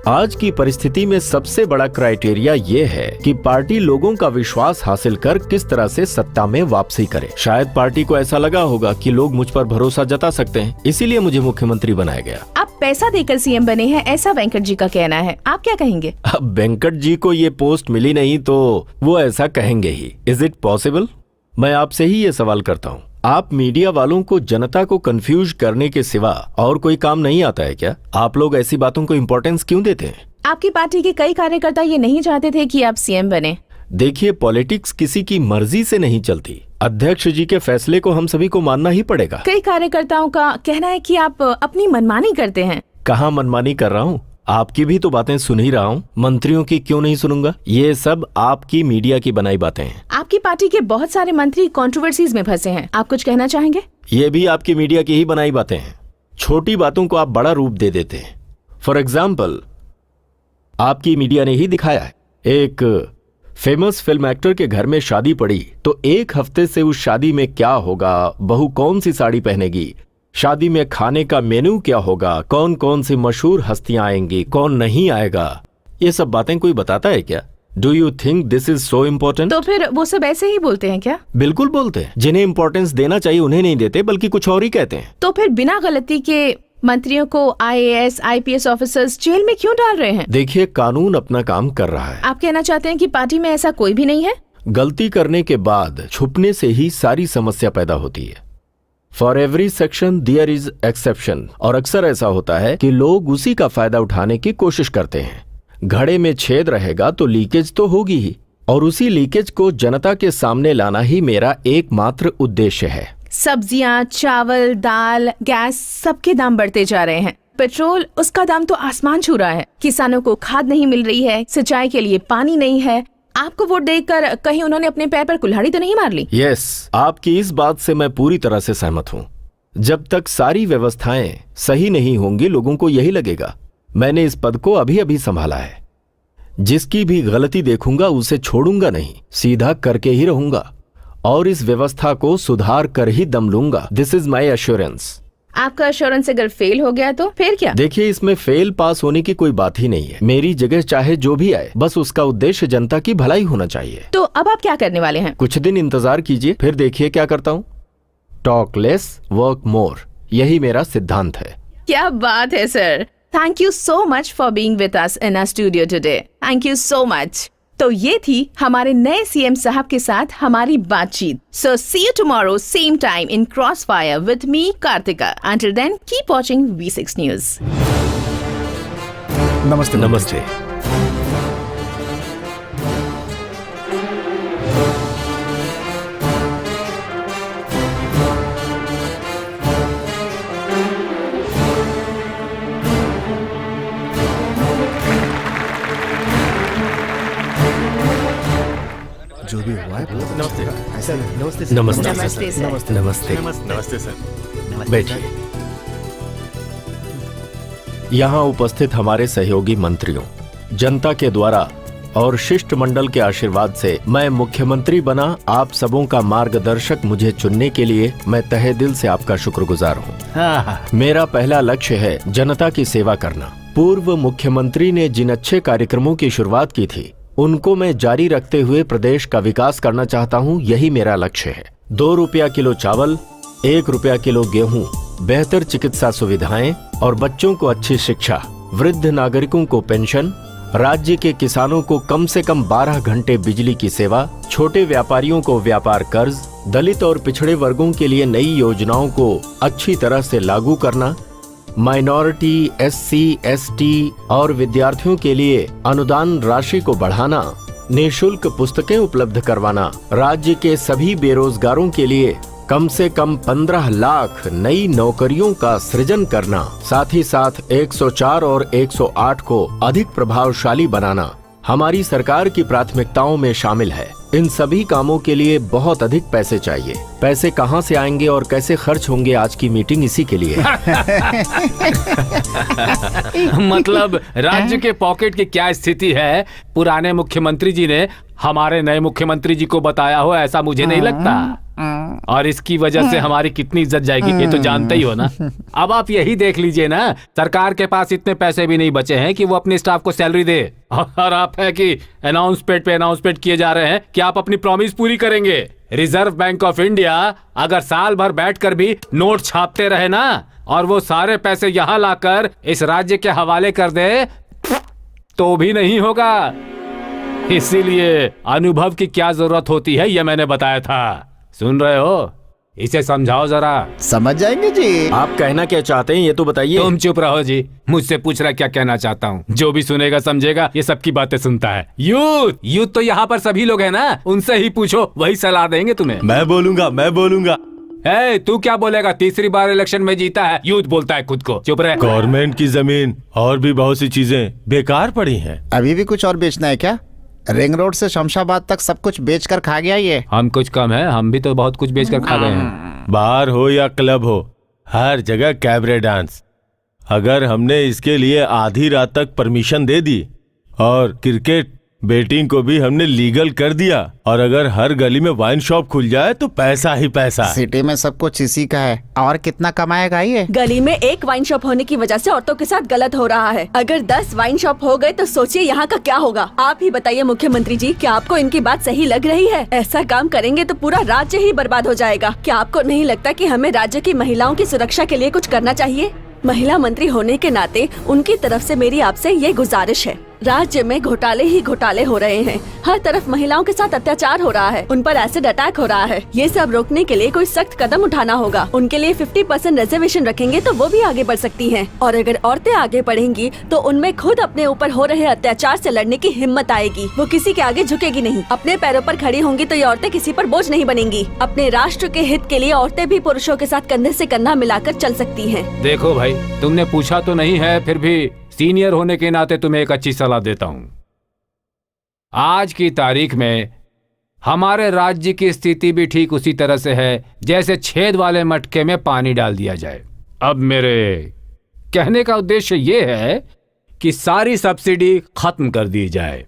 आज की परिस्थिति में सबसे बड़ा क्राइटेरिया ये है कि पार्टी लोगों का विश्वास हासिल कर किस तरह से सत्ता में वापसी करे। शायद पार्टी को ऐसा लगा होगा कि लोग मुझ पर भरोसा जता सकते हैं, इसीलिए मुझे मुख्यमंत्री बनाया गया। आप पैसा देकर सीएम बने हैं ऐसा वेंकट जी का कहना है, आप क्या कहेंगे? अब वेंकट जी को ये पोस्ट मिली नहीं तो वो ऐसा कहेंगे ही। Is it possible? मैं आपसे ही ये सवाल करता हूँ, आप मीडिया वालों को जनता को कंफ्यूज करने के सिवा और कोई काम नहीं आता है क्या? आप लोग ऐसी बातों को इम्पोर्टेंस क्यों देते हैं? आपकी पार्टी के कई कार्यकर्ता ये नहीं चाहते थे कि आप सीएम बने। देखिए, पॉलिटिक्स किसी की मर्जी से नहीं चलती। अध्यक्ष जी के फैसले को हम सभी को मानना ही पड़ेगा। कई कार्यकर्ताओं का कहना है कि आप अपनी मनमानी करते हैं। कहाँ मनमानी कर रहा हूँ? आपकी भी तो बातें सुन ही रहा हूँ। मंत्रियों की क्यों नहीं सुनूंगा? ये सब आपकी मीडिया की बनाई बातें हैं। आपकी पार्टी के बहुत सारे मंत्री कंट्रोवर्सीज में फंसे हैं, आप कुछ कहना चाहेंगे? ये भी आपकी मीडिया की ही बनाई बातें हैं। छोटी बातों को आप बड़ा रूप दे देते हैं। फॉर एग्जाम्पल, आपकी मीडिया ने ही दिखाया है, एक फेमस फिल्म एक्टर के घर में शादी पड़ी तो एक हफ्ते से उस शादी में क्या होगा, बहू कौन सी साड़ी पहनेगी, शादी में खाने का मेन्यू क्या होगा, कौन कौन सी मशहूर हस्तियां आएंगी, कौन नहीं आएगा, ये सब बातें कोई बताता है क्या? Do you think this is so important? तो फिर वो सब ऐसे ही बोलते हैं क्या? बिल्कुल बोलते हैं। जिन्हें इम्पोर्टेंस देना चाहिए उन्हें नहीं देते, बल्कि कुछ और ही कहते हैं। तो फिर बिना गलती के मंत्रियों को IAS, IPS ऑफिसर्स जेल में क्यों डाल रहे हैं? देखिए, कानून अपना काम कर रहा है। आप कहना चाहते हैं कि पार्टी में ऐसा कोई भी नहीं है? गलती करने के बाद छुपने से ही सारी समस्या पैदा होती है। For every section there is exception. और अक्सर ऐसा होता है कि लोग उसी का फायदा उठाने की कोशिश करते हैं। घड़े में छेद रहेगा तो लीकेज तो होगी ही, और उसी लीकेज को जनता के सामने लाना ही मेरा एकमात्र उद्देश्य है। सब्जियां, चावल, दाल, गैस सबके दाम बढ़ते जा रहे हैं। पेट्रोल, उसका दाम तो आसमान छू रहा है। किसानों को खाद नहीं मिल रही है, सिंचाई के लिए पानी नहीं है। आपको वोट देकर कहीं उन्होंने अपने पैर पर कुल्हाड़ी तो नहीं मार ली? यस, आपकी इस बात से मैं पूरी तरह से सहमत हूँ। जब तक सारी व्यवस्थाएं सही नहीं होंगी, लोगों को यही लगेगा मैंने इस पद को अभी अभी संभाला है। जिसकी भी गलती देखूंगा उसे छोड़ूंगा नहीं, सीधा करके ही रहूंगा और इस व्यवस्था को सुधार कर ही दम लूंगा। This is my assurance. आपका एश्योरेंस अगर फेल हो गया तो फिर क्या? देखिए, इसमें फेल पास होने की कोई बात ही नहीं है। मेरी जगह चाहे जो भी आए, बस उसका उद्देश्य जनता की भलाई होना चाहिए। तो अब आप क्या करने वाले हैं? कुछ दिन इंतजार कीजिए, फिर देखिए क्या करता हूँ। टॉक लेस, वर्क मोर, यही मेरा सिद्धांत है। क्या बात है sir. Thank you so much for being with us in our studio today. Thank you so much. तो ये थी हमारे नए सीएम साहब के साथ हमारी बातचीत। So see you tomorrow same time in crossfire with me Kartika. Until then keep watching V6 news. नमस्ते। नमस्ते। जो भी हुआ है नमस्ते। नमस्ते नमस्ते नमस्ते सर। नमस्ते। नमस्ते सर। बैठिए। यहाँ उपस्थित हमारे सहयोगी मंत्रियों, जनता के द्वारा और शिष्टमंडल के आशीर्वाद से मैं मुख्यमंत्री बना। आप सबों का मार्गदर्शक मुझे चुनने के लिए मैं तहे दिल से आपका शुक्रगुजार हूँ। मेरा पहला लक्ष्य है जनता की सेवा करना। पूर्व मुख्यमंत्री ने जिन अच्छे कार्यक्रमों की शुरुआत की थी, उनको मैं जारी रखते हुए प्रदेश का विकास करना चाहता हूँ। यही मेरा लक्ष्य है। 2 रुपया किलो चावल, 1 रुपया किलो गेहूं, बेहतर चिकित्सा सुविधाएं और बच्चों को अच्छी शिक्षा, वृद्ध नागरिकों को पेंशन, राज्य के किसानों को कम से कम 12 घंटे बिजली की सेवा, छोटे व्यापारियों को व्यापार कर्ज, दलित और पिछड़े वर्गों के लिए नई योजनाओं को अच्छी तरह से लागू करना, माइनॉरिटी, SC, ST और विद्यार्थियों के लिए अनुदान राशि को बढ़ाना निःशुल्क पुस्तकें उपलब्ध करवाना, राज्य के सभी बेरोजगारों के लिए कम से कम 15 लाख नई नौकरियों का सृजन करना, साथ ही साथ 104 और 108 को अधिक प्रभावशाली बनाना हमारी सरकार की प्राथमिकताओं में शामिल है। इन सभी कामों के लिए बहुत अधिक पैसे चाहिए। पैसे कहां से आएंगे और कैसे खर्च होंगे, आज की मीटिंग इसी के लिए है। मतलब राज्य के पॉकेट की क्या स्थिति है, पुराने मुख्यमंत्री जी ने हमारे नए मुख्यमंत्री जी को बताया हो, ऐसा मुझे नहीं लगता। और इसकी वजह से हमारी कितनी इज्जत जाएगी ये तो जानते ही हो ना। अब आप यही देख लीजिए ना, सरकार के पास इतने पैसे भी नहीं बचे हैं कि वो अपने स्टाफ को सैलरी दे, और आप है कि अनाउंसमेंट पे अनाउंसमेंट किए जा रहे हैं कि आप अपनी प्रॉमिस पूरी करेंगे। रिजर्व बैंक ऑफ इंडिया अगर साल भर बैठकर भी नोट छापते रहे ना, और वो सारे पैसे यहाँ लाकर इस राज्य के हवाले कर दे, तो भी नहीं होगा। इसीलिए अनुभव की क्या जरूरत होती है ये मैंने बताया था। सुन रहे हो? इसे समझाओ जरा। समझ जाएंगे जी। आप कहना क्या चाहते हैं ये तो बताइए। तुम चुप रहो जी, मुझसे पूछ रहा क्या कहना चाहता हूँ। जो भी सुनेगा समझेगा, ये सबकी बातें सुनता है। यूथ तो यहाँ पर सभी लोग हैं ना, उनसे ही पूछो, वही सलाह देंगे तुम्हें। मैं बोलूंगा। तू क्या बोलेगा? तीसरी बार इलेक्शन में जीता है, यूथ बोलता है खुद को। चुप रहे। गवर्नमेंट की जमीन और भी बहुत सी चीजें बेकार पड़ी हैं। अभी भी कुछ और बेचना है क्या? रिंग रोड से शमशाबाद तक सब कुछ बेचकर खा गया ये। हम कुछ कम है, हम भी तो बहुत कुछ बेचकर खा गए हैं। बार हो या क्लब हो, हर जगह कैबरे डांस। अगर हमने इसके लिए आधी रात तक परमिशन दे दी और क्रिकेट बेटिंग को भी हमने लीगल कर दिया, और अगर हर गली में वाइन शॉप खुल जाए तो पैसा ही पैसा। सिटी में सब कुछ इसी का है, और कितना कमाएगा ये? गली में एक वाइन शॉप होने की वजह से औरतों के साथ गलत हो रहा है। अगर 10 वाइन शॉप हो गए तो सोचिए यहाँ का क्या होगा। आप ही बताइए मुख्यमंत्री जी, क्या आपको इनकी बात सही लग रही है? ऐसा काम करेंगे तो पूरा राज्य ही बर्बाद हो जाएगा। क्या आपको नहीं लगता कि हमें राज्य की महिलाओं की सुरक्षा के लिए कुछ करना चाहिए? महिला मंत्री होने के नाते उनकी तरफ से मेरी आपसे ये गुजारिश है। राज्य में घोटाले ही घोटाले हो रहे हैं, हर तरफ महिलाओं के साथ अत्याचार हो रहा है, उन पर एसिड अटैक हो रहा है। ये सब रोकने के लिए कोई सख्त कदम उठाना होगा। उनके लिए 50% रिजर्वेशन रखेंगे तो वो भी आगे बढ़ सकती हैं। और अगर औरतें आगे बढ़ेंगी तो उनमें खुद अपने ऊपर हो रहे अत्याचार से लड़ने की हिम्मत आएगी। वो किसी के आगे झुकेगी नहीं। अपने पैरों पर खड़ी होंगी तो ये औरतें किसी पर बोझ नहीं बनेंगी। अपने राष्ट्र के हित के लिए औरतें भी पुरुषों के साथ कंधे से कंधा मिलाकर चल सकती हैं। देखो भाई, तुमने पूछा तो नहीं है, फिर भी सीनियर होने के नाते तुम्हें एक अच्छी सलाह देता हूं। आज की तारीख में हमारे राज्य की स्थिति भी ठीक उसी तरह से है जैसे छेद वाले मटके में पानी डाल दिया जाए। अब मेरे कहने का उद्देश्य ये है कि सारी सब्सिडी खत्म कर दी जाए,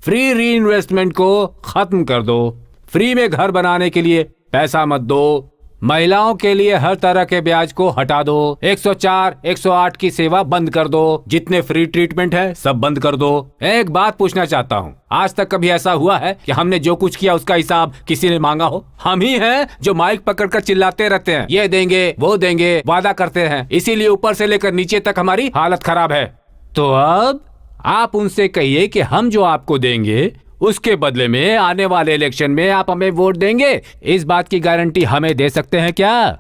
फ्री री इन्वेस्टमेंट को खत्म कर दो, फ्री में घर बनाने के लिए पैसा मत दो, महिलाओं के लिए हर तरह के ब्याज को हटा दो, 104, 108 की सेवा बंद कर दो, जितने फ्री ट्रीटमेंट है सब बंद कर दो। एक बात पूछना चाहता हूँ, आज तक कभी ऐसा हुआ है कि हमने जो कुछ किया उसका हिसाब किसी ने मांगा हो? हम ही हैं जो माइक पकड़कर चिल्लाते रहते हैं, ये देंगे वो देंगे, वादा करते हैं, इसीलिए ऊपर से लेकर नीचे तक हमारी हालत खराब है। तो अब आप उनसे कहिए कि हम जो आपको देंगे उसके बदले में आने वाले इलेक्शन में आप हमें वोट देंगे। इस बात की गारंटी हमें दे सकते हैं क्या?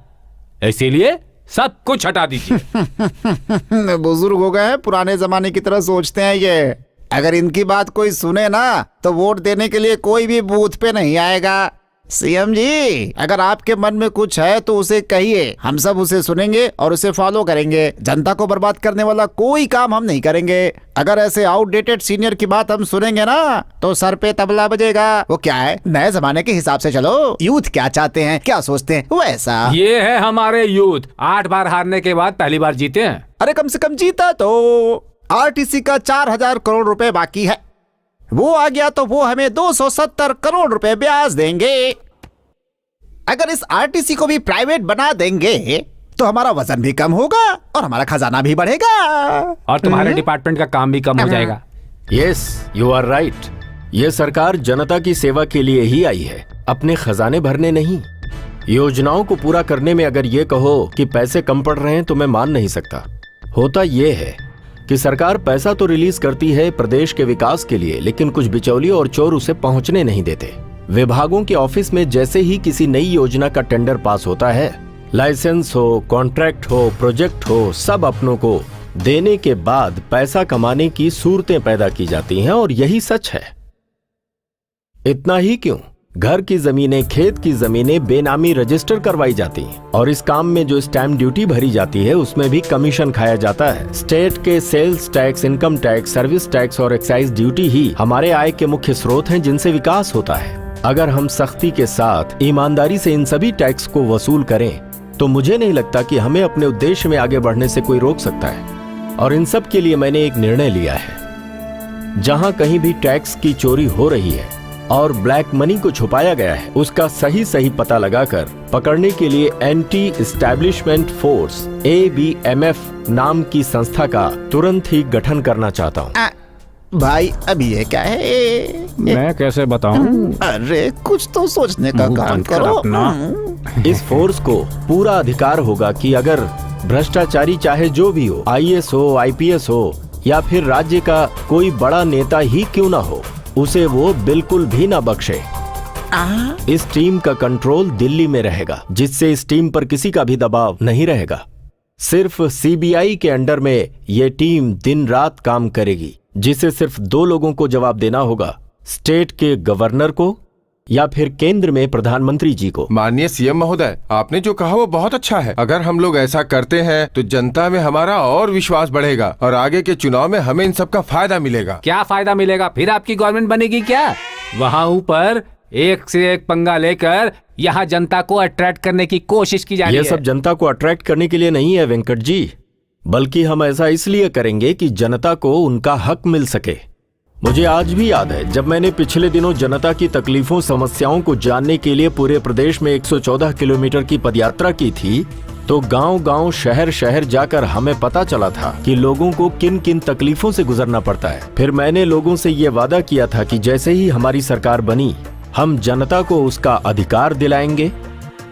इसीलिए सब कुछ हटा दीजिए। बुजुर्ग हो गए हैं, पुराने जमाने की तरह सोचते हैं ये। अगर इनकी बात कोई सुने ना तो वोट देने के लिए कोई भी बूथ पे नहीं आएगा। सीएम जी, अगर आपके मन में कुछ है तो उसे कहिए, हम सब उसे सुनेंगे और उसे फॉलो करेंगे। जनता को बर्बाद करने वाला कोई काम हम नहीं करेंगे। अगर ऐसे आउटडेटेड सीनियर की बात हम सुनेंगे ना तो सर पे तबला बजेगा। वो क्या है, नए जमाने के हिसाब से चलो। यूथ क्या चाहते हैं, क्या सोचते हैं, वैसा। ये है हमारे यूथ, 8 बार हारने के बाद पहली बार जीते हैं। अरे कम से कम जीता तो। आरटीसी का 4000 करोड़ रुपए बाकी है, वो आ गया तो वो हमें 270 करोड़ रुपए ब्याज देंगे। अगर इस आरटीसी को भी प्राइवेट बना देंगे तो हमारा वजन भी कम होगा और हमारा खजाना भी बढ़ेगा और तुम्हारे डिपार्टमेंट का काम भी कम हो जाएगा। Yes, you are right. ये सरकार जनता की सेवा के लिए ही आई है, अपने खजाने भरने नहीं। योजनाओं को पूरा करने में अगर ये कहो कि पैसे कम पड़ रहे हैं तो मैं मान नहीं सकता। होता ये है कि सरकार पैसा तो रिलीज करती है प्रदेश के विकास के लिए, लेकिन कुछ बिचौलिए और चोर उसे पहुंचने नहीं देते। विभागों के ऑफिस में जैसे ही किसी नई योजना का टेंडर पास होता है, लाइसेंस हो, कॉन्ट्रैक्ट हो, प्रोजेक्ट हो, सब अपनों को देने के बाद पैसा कमाने की सूरतें पैदा की जाती हैं, और यही सच है। इतना ही क्यों, घर की जमीनें, खेत की जमीनें बेनामी रजिस्टर करवाई जाती हैं और इस काम में जो स्टैम्प ड्यूटी भरी जाती है उसमें भी कमीशन खाया जाता है। स्टेट के sales tax, income tax, service tax और एक्साइज ड्यूटी ही हमारे आय के मुख्य स्रोत हैं जिनसे विकास होता है। अगर हम सख्ती के साथ ईमानदारी से इन सभी टैक्स को वसूल करें तो मुझे नहीं लगता कि हमें अपने उद्देश्य में आगे बढ़ने से कोई रोक सकता है। और इन सब के लिए मैंने एक निर्णय लिया है, जहां कहीं भी टैक्स की चोरी हो रही है और ब्लैक मनी को छुपाया गया है, उसका सही पता लगाकर पकड़ने के लिए एंटी एस्टैब्लिशमेंट फोर्स ABMF नाम की संस्था का तुरंत ही गठन करना चाहता हूँ। भाई अभी ये क्या है? मैं कैसे बताऊं? अरे कुछ तो सोचने का काम करो। इस फोर्स को पूरा अधिकार होगा कि अगर भ्रष्टाचारी चाहे जो भी हो, IAS हो, IPS हो या फिर राज्य का कोई बड़ा नेता ही क्यों ना हो, उसे वो बिल्कुल भी ना बख्शे। इस टीम का कंट्रोल दिल्ली में रहेगा, जिससे इस टीम पर किसी का भी दबाव नहीं रहेगा। सिर्फ CBI के अंडर में ये टीम दिन रात काम करेगी, जिसे सिर्फ 2 लोगों को जवाब देना होगा, स्टेट के गवर्नर को या फिर केंद्र में प्रधानमंत्री जी को। माननीय CM महोदय, आपने जो कहा वो बहुत अच्छा है। अगर हम लोग ऐसा करते हैं तो जनता में हमारा और विश्वास बढ़ेगा और आगे के चुनाव में हमें इन सब का फायदा मिलेगा। क्या फायदा मिलेगा? फिर आपकी गवर्नमेंट बनेगी क्या? वहाँ ऊपर एक से एक पंगा लेकर यहाँ जनता को अट्रैक्ट करने की कोशिश की जा रही है। ये सब जनता को अट्रैक्ट करने के लिए नहीं है वेंकट जी, बल्कि हम ऐसा इसलिए करेंगे कि जनता को उनका हक मिल सके। मुझे आज भी याद है जब मैंने पिछले दिनों जनता की तकलीफों, समस्याओं को जानने के लिए पूरे प्रदेश में 114 किलोमीटर की पदयात्रा की थी, तो गांव-गांव, शहर-शहर जाकर हमें पता चला था कि लोगों को किन किन तकलीफों से गुजरना पड़ता है। फिर मैंने लोगों से ये वादा किया था कि जैसे ही हमारी सरकार बनी, हम जनता को उसका अधिकार दिलाएंगे,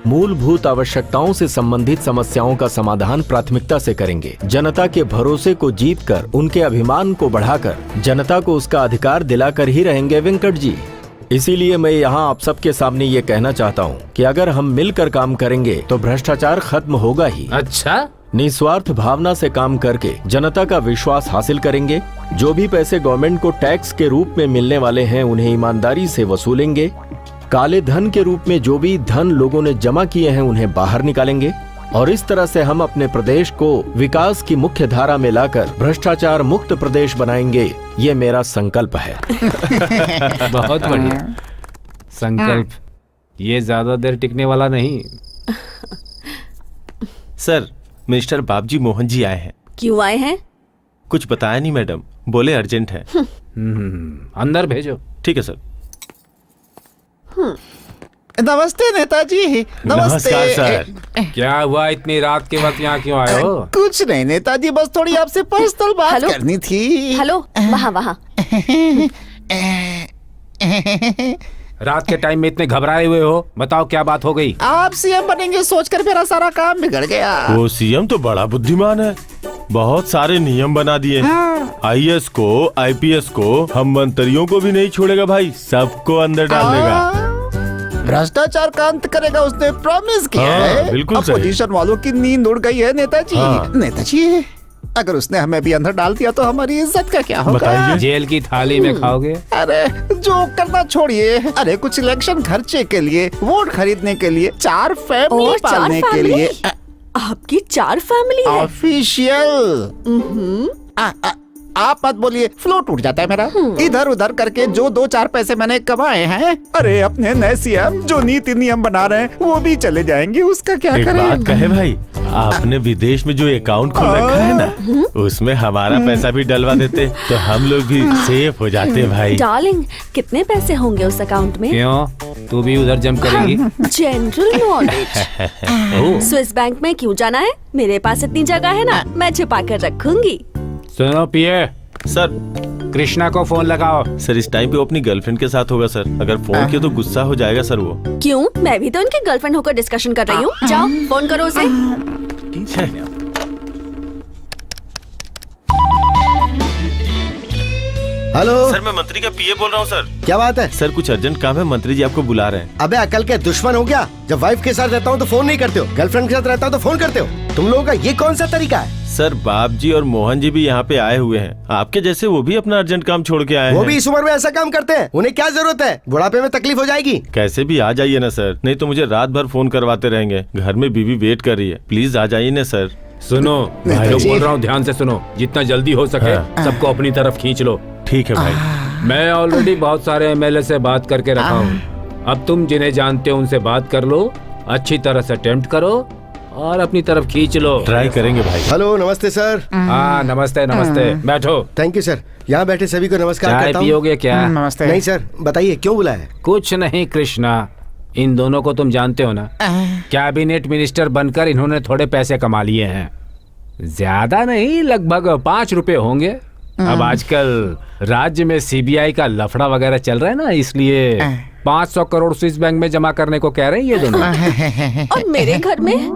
मूलभूत आवश्यकताओं से संबंधित समस्याओं का समाधान प्राथमिकता से करेंगे, जनता के भरोसे को जीतकर, उनके अभिमान को बढ़ाकर, जनता को उसका अधिकार दिलाकर ही रहेंगे वेंकट जी। इसीलिए मैं यहाँ आप सबके सामने ये कहना चाहता हूँ कि अगर हम मिलकर काम करेंगे तो भ्रष्टाचार खत्म होगा ही। अच्छा, निस्वार्थ भावना से काम करके जनता का विश्वास हासिल करेंगे। जो भी पैसे गवर्नमेंट को टैक्स के रूप में मिलने वाले हैं उन्हें ईमानदारी से वसूलेंगे। काले धन के रूप में जो भी धन लोगों ने जमा किए हैं उन्हें बाहर निकालेंगे और इस तरह से हम अपने प्रदेश को विकास की मुख्य धारा में लाकर भ्रष्टाचार मुक्त प्रदेश बनाएंगे। ये मेरा संकल्प है। बहुत बढ़िया संकल्प, ये ज्यादा देर टिकने वाला नहीं। सर, मिनिस्टर बाबजी मोहन जी आए हैं। क्यों आए हैं? कुछ बताया नहीं मैडम, बोले अर्जेंट है। अंदर भेजो। ठीक है सर। नमस्ते नेताजी। नमस्कार सर। क्या हुआ, इतनी रात के वक्त यहाँ क्यों आए हो? कुछ नहीं नेताजी, बस थोड़ी आपसे पर्सनल बात हेलो? करनी थी। हेलो, वहाँ। रात के टाइम में इतने घबराए हुए हो, बताओ क्या बात हो गई? आप CM बनेंगे सोचकर मेरा सारा काम बिगड़ गया। वो CM तो बड़ा बुद्धिमान है, बहुत सारे नियम बना दिए। IAS को, IPS को, हम मंत्रियों को भी नहीं छोड़ेगा भाई, सबको अंदर डाल देगा। भ्रष्टाचार का अंत करेगा उसने प्रॉमिस किया है। बिल्कुल सही। अपोजिशन वालों की नींद उड़ गई है नेताजी। नेताजी, अगर उसने हमें भी अंदर डाल दिया तो हमारी इज्जत का क्या होगा? जेल की थाली में खाओगे? अरे जो करना छोड़िए। अरे कुछ इलेक्शन खर्चे के लिए, वोट खरीदने के लिए, 4 फैमिली पालने के लिए। आपकी 4 फैमिली है? ऑफिशियल। आप मत बोलिए, फ्लो टूट जाता है मेरा। इधर उधर करके जो 2-4 पैसे मैंने कमाए हैं, अरे अपने नए CM जो नीति नियम बना रहे हैं वो भी चले जाएंगे, उसका क्या एक करें? बात कहे भाई, आपने विदेश में जो अकाउंट खोल रखा है ना, उसमें हमारा पैसा भी डलवा देते तो हम लोग भी सेफ हो जाते भाई। डार्लिंग, कितने पैसे होंगे उस अकाउंट में? क्यों, तू भी उधर जम करेगी? General knowledge. स्विस बैंक में क्यों जाना है? मेरे पास इतनी जगह है ना, मैं छुपा कर रखूंगी। सुनो पिए सर, कृष्णा को फोन लगाओ। सर इस टाइम पे वो अपनी गर्लफ्रेंड के साथ होगा सर, अगर फोन किया तो गुस्सा हो जाएगा सर वो। क्यों? मैं भी तो उनकी गर्लफ्रेंड होकर डिस्कशन कर रही हूँ। जाओ फोन करो उसे। हेलो सर मैं मंत्री का पीए बोल रहा हूँ सर। क्या बात है? सर कुछ अर्जेंट काम है, मंत्री जी आपको बुला रहे हैं। अबे अकल के दुश्मन हो क्या? जब वाइफ के साथ रहता हूँ तो फोन नहीं करते हो, गर्लफ्रेंड के साथ रहता हूँ तो फोन करते हो। तुम लोगों का ये कौन सा तरीका है? सर बाप जी और मोहन जी भी यहाँ पे आए हुए हैं, आपके जैसे वो भी अपना अर्जेंट काम छोड़ के आए वो हैं। भी इस उम्र में ऐसा काम करते हैं, उन्हें क्या जरूरत है? बुढ़ापे में तकलीफ हो जाएगी। कैसे भी आ जाइए ना सर, नहीं तो मुझे रात भर फोन करवाते रहेंगे। घर में बीवी वेट कर रही है, प्लीज आ जाइए ना सर। सुनो जो बोल रहा हूँ ध्यान से सुनो, जितना जल्दी हो सके सबको अपनी तरफ खींच लो। ठीक है भाई। मैं ऑलरेडी बहुत सारे एमएलए से बात करके रखा हूँ, अब तुम जिन्हें जानते हो उनसे बात कर लो, अच्छी तरह से अटेम्प्ट करो और अपनी तरफ खींच लो। ट्राई करेंगे भाई। हेलो नमस्ते सर। हाँ नमस्ते नमस्ते, बैठो। Thank you sir. यहाँ बैठे सभी को नमस्कार चाय करता हूँ। पियोगे क्या? नमस्ते। नहीं सर, बताइए क्यों बुलाया? कुछ नहीं कृष्णा, इन दोनों को तुम जानते हो ना, कैबिनेट मिनिस्टर बनकर इन्होंने थोड़े पैसे कमा लिए हैं। ज्यादा नहीं, लगभग 5 रुपए होंगे। अब आजकल राज्य में सीबीआई का लफड़ा वगैरह चल रहा है ना, इसलिए 500 करोड़ स्विस बैंक में जमा करने को कह रहे हैं ये दोनों। और मेरे घर में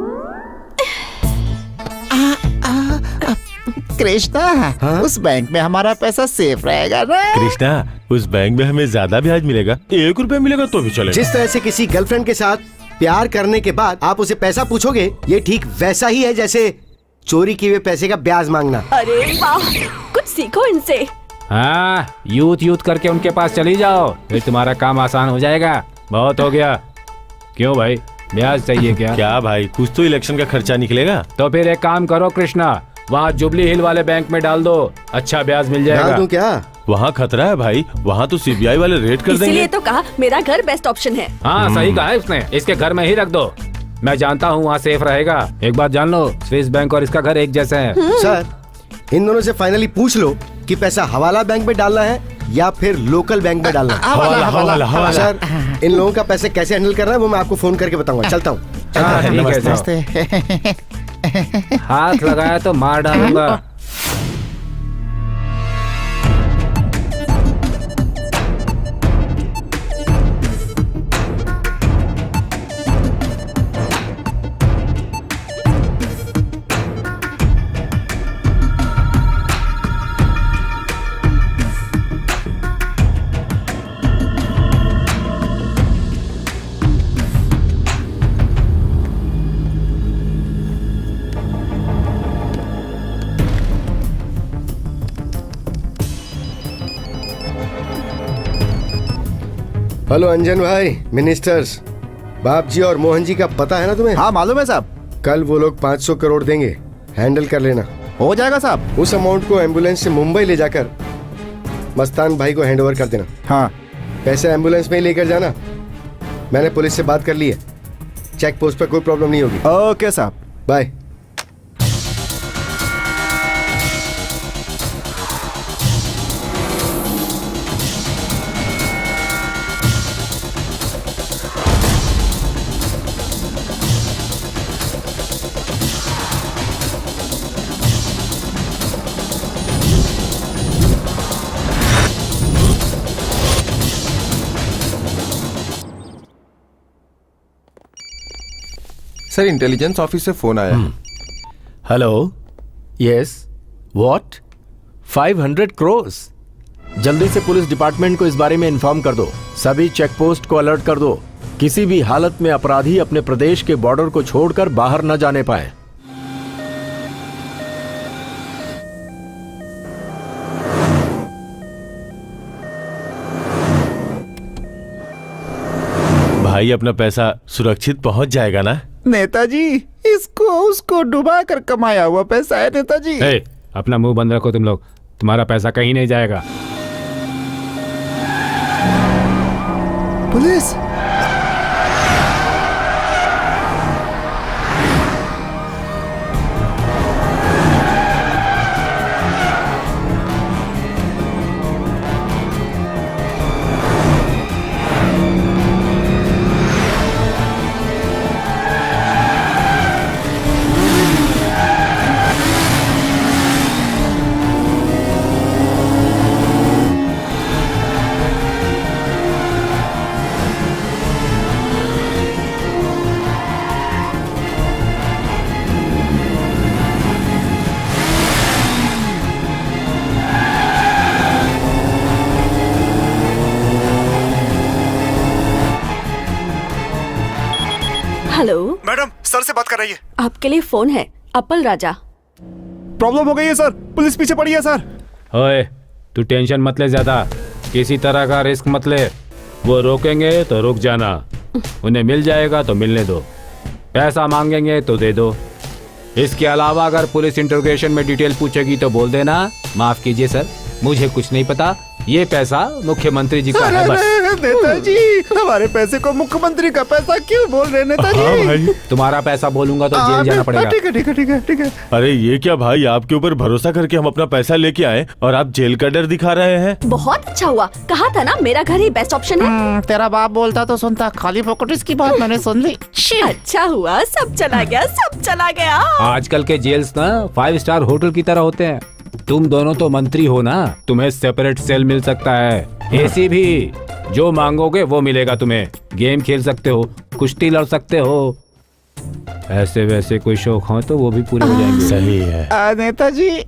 कृष्णा, उस बैंक में हमारा पैसा सेफ रहेगा ना? कृष्णा, उस बैंक में हमें ज्यादा ब्याज मिलेगा, 1 रुपया मिलेगा तो भी चलेगा। जिस तरह से किसी गर्लफ्रेंड के साथ प्यार करने के बाद आप उसे पैसा पूछोगे, ये ठीक वैसा ही है जैसे चोरी किए हुए पैसे का ब्याज मांगना। अरे वाह, कुछ सीखो इनसे। हाँ, यूथ करके उनके पास चली जाओ, फिर तुम्हारा काम आसान हो जाएगा। बहुत हो गया। क्यों भाई, ब्याज चाहिए क्या? क्या भाई, कुछ तो इलेक्शन का खर्चा निकलेगा। तो फिर एक काम करो कृष्णा, वहाँ जुबली हिल वाले बैंक में डाल दो, अच्छा ब्याज मिल डाल जाएगा। दूं क्या? वहाँ खतरा है भाई, वहाँ तो सीबीआई वाले रेड कर इसीलिए देंगे। तो कहा मेरा घर बेस्ट ऑप्शन है। हाँ सही कहा है उसने, इसके घर में ही रख दो। मैं जानता हूँ वहाँ सेफ रहेगा। एक बात जान लो, स्विस बैंक और इसका घर एक जैसे हैं। सर, इन दोनों से फाइनली पूछ लो कि पैसा हवाला बैंक में डालना है या फिर लोकल बैंक में डालना है। हवाला। सर, इन लोगों का पैसे कैसे हैंडल करना है वो मैं आपको फोन करके बताऊंगा। चलता हूँ। हाँ, ठीक है, जाओ। नमस्ते। हाथ लगाया तो मार डालूंगा। हेलो अंजन भाई, मिनिस्टर्स बाप जी और मोहन जी का पता है ना तुम्हें? हाँ मालूम है साहब। कल वो लोग 500 करोड़ देंगे, हैंडल कर लेना। हो जाएगा साहब। उस अमाउंट को एम्बुलेंस से मुंबई ले जाकर मस्तान भाई को हैंड ओवर कर देना। हाँ पैसे एम्बुलेंस में ही लेकर जाना। मैंने पुलिस से बात कर ली है, चेक पोस्ट पर कोई प्रॉब्लम नहीं होगी। ओके साहब। बाय। सर इंटेलिजेंस ऑफिस से फोन आया है। Hello, yes, what? 500 करोड़? जल्दी से पुलिस डिपार्टमेंट को इस बारे में इन्फॉर्म कर दो। सभी चेक पोस्ट को अलर्ट कर दो। किसी भी हालत में अपराधी अपने प्रदेश के बॉर्डर को छोड़कर बाहर न जाने पाए। भाई अपना पैसा सुरक्षित पहुंच जाएगा ना? नेताजी, इसको उसको डुबा कर कमाया हुआ पैसा है नेताजी। ए, अपना मुंह बंद रखो तुम लोग, तुम्हारा पैसा कहीं नहीं जाएगा। पुलिस। हेलो मैडम सर से बात कर रही है। आपके लिए फोन है, अपल राजा। प्रॉब्लम हो गई है सर, पुलिस पीछे पड़ी है सर। ओए, तू टेंशन मत ले ज्यादा, किसी तरह का रिस्क मत ले। वो रोकेंगे तो रुक जाना, उन्हें मिल जाएगा तो मिलने दो, पैसा मांगेंगे तो दे दो। इसके अलावा अगर पुलिस इंटरोगेशन में डिटेल पूछेगी तो बोल देना, माफ कीजिए सर, मुझे कुछ नहीं पता, ये पैसा मुख्यमंत्री जी का है बस। नेताजी, हमारे पैसे को मुख्यमंत्री का पैसा क्यों बोल रहे नेताजी? हाँ भाई, तुम्हारा पैसा बोलूंगा तो जेल जाना पड़ेगा। ठीक है ठीक है ठीक है ठीक है। अरे ये क्या भाई, आपके ऊपर भरोसा करके हम अपना पैसा लेके आए और आप जेल का डर दिखा रहे हैं। बहुत अच्छा हुआ, कहा था ना मेरा घर ही बेस्ट ऑप्शन है। तेरा बाप बोलता तो सुनता, खाली फोकट इसकी बात मैंने सुन ली। अच्छा हुआ, सब चला गया, सब चला गया। आजकल के जेल्स ना 5 स्टार होटल की तरह होते हैं। तुम दोनों तो मंत्री हो ना, तुम्हें सेपरेट सेल मिल सकता है, एसी भी, जो मांगोगे वो मिलेगा तुम्हें। गेम खेल सकते हो, कुश्ती लड़ सकते हो, ऐसे वैसे कोई शौक हो तो वो भी पूरे हो जाएंगे। सही है। नेताजी,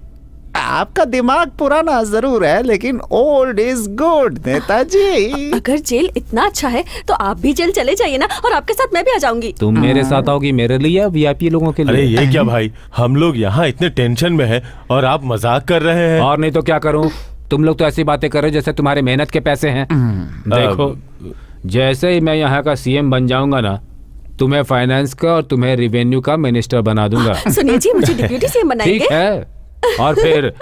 आपका दिमाग पुराना जरूर है लेकिन ओल्ड इज गुड नेताजी। अगर जेल इतना अच्छा है तो आप भी जेल चले जाइए ना, और आपके साथ मैं भी आ जाऊंगी। तुम मेरे साथ आओगी, मेरे लिए या वीआईपी लोगों के लिए? अरे ये क्या भाई, हम लोग यहाँ इतने टेंशन में हैं और आप मजाक कर रहे हैं। और नहीं तो क्या करूं, तुम लोग तो ऐसी बातें कर रहे हो जैसे तुम्हारे मेहनत के पैसे हैं। देखो, जैसे ही मैं यहाँ का सीएम बन जाऊंगा ना, तुम्हें फाइनेंस का और तुम्हें रेवेन्यू का मिनिस्टर बना दूंगा। सुनिए जी, मुझे डिप्यूटी सीएम बनाएंगे? ठीक है, और फिर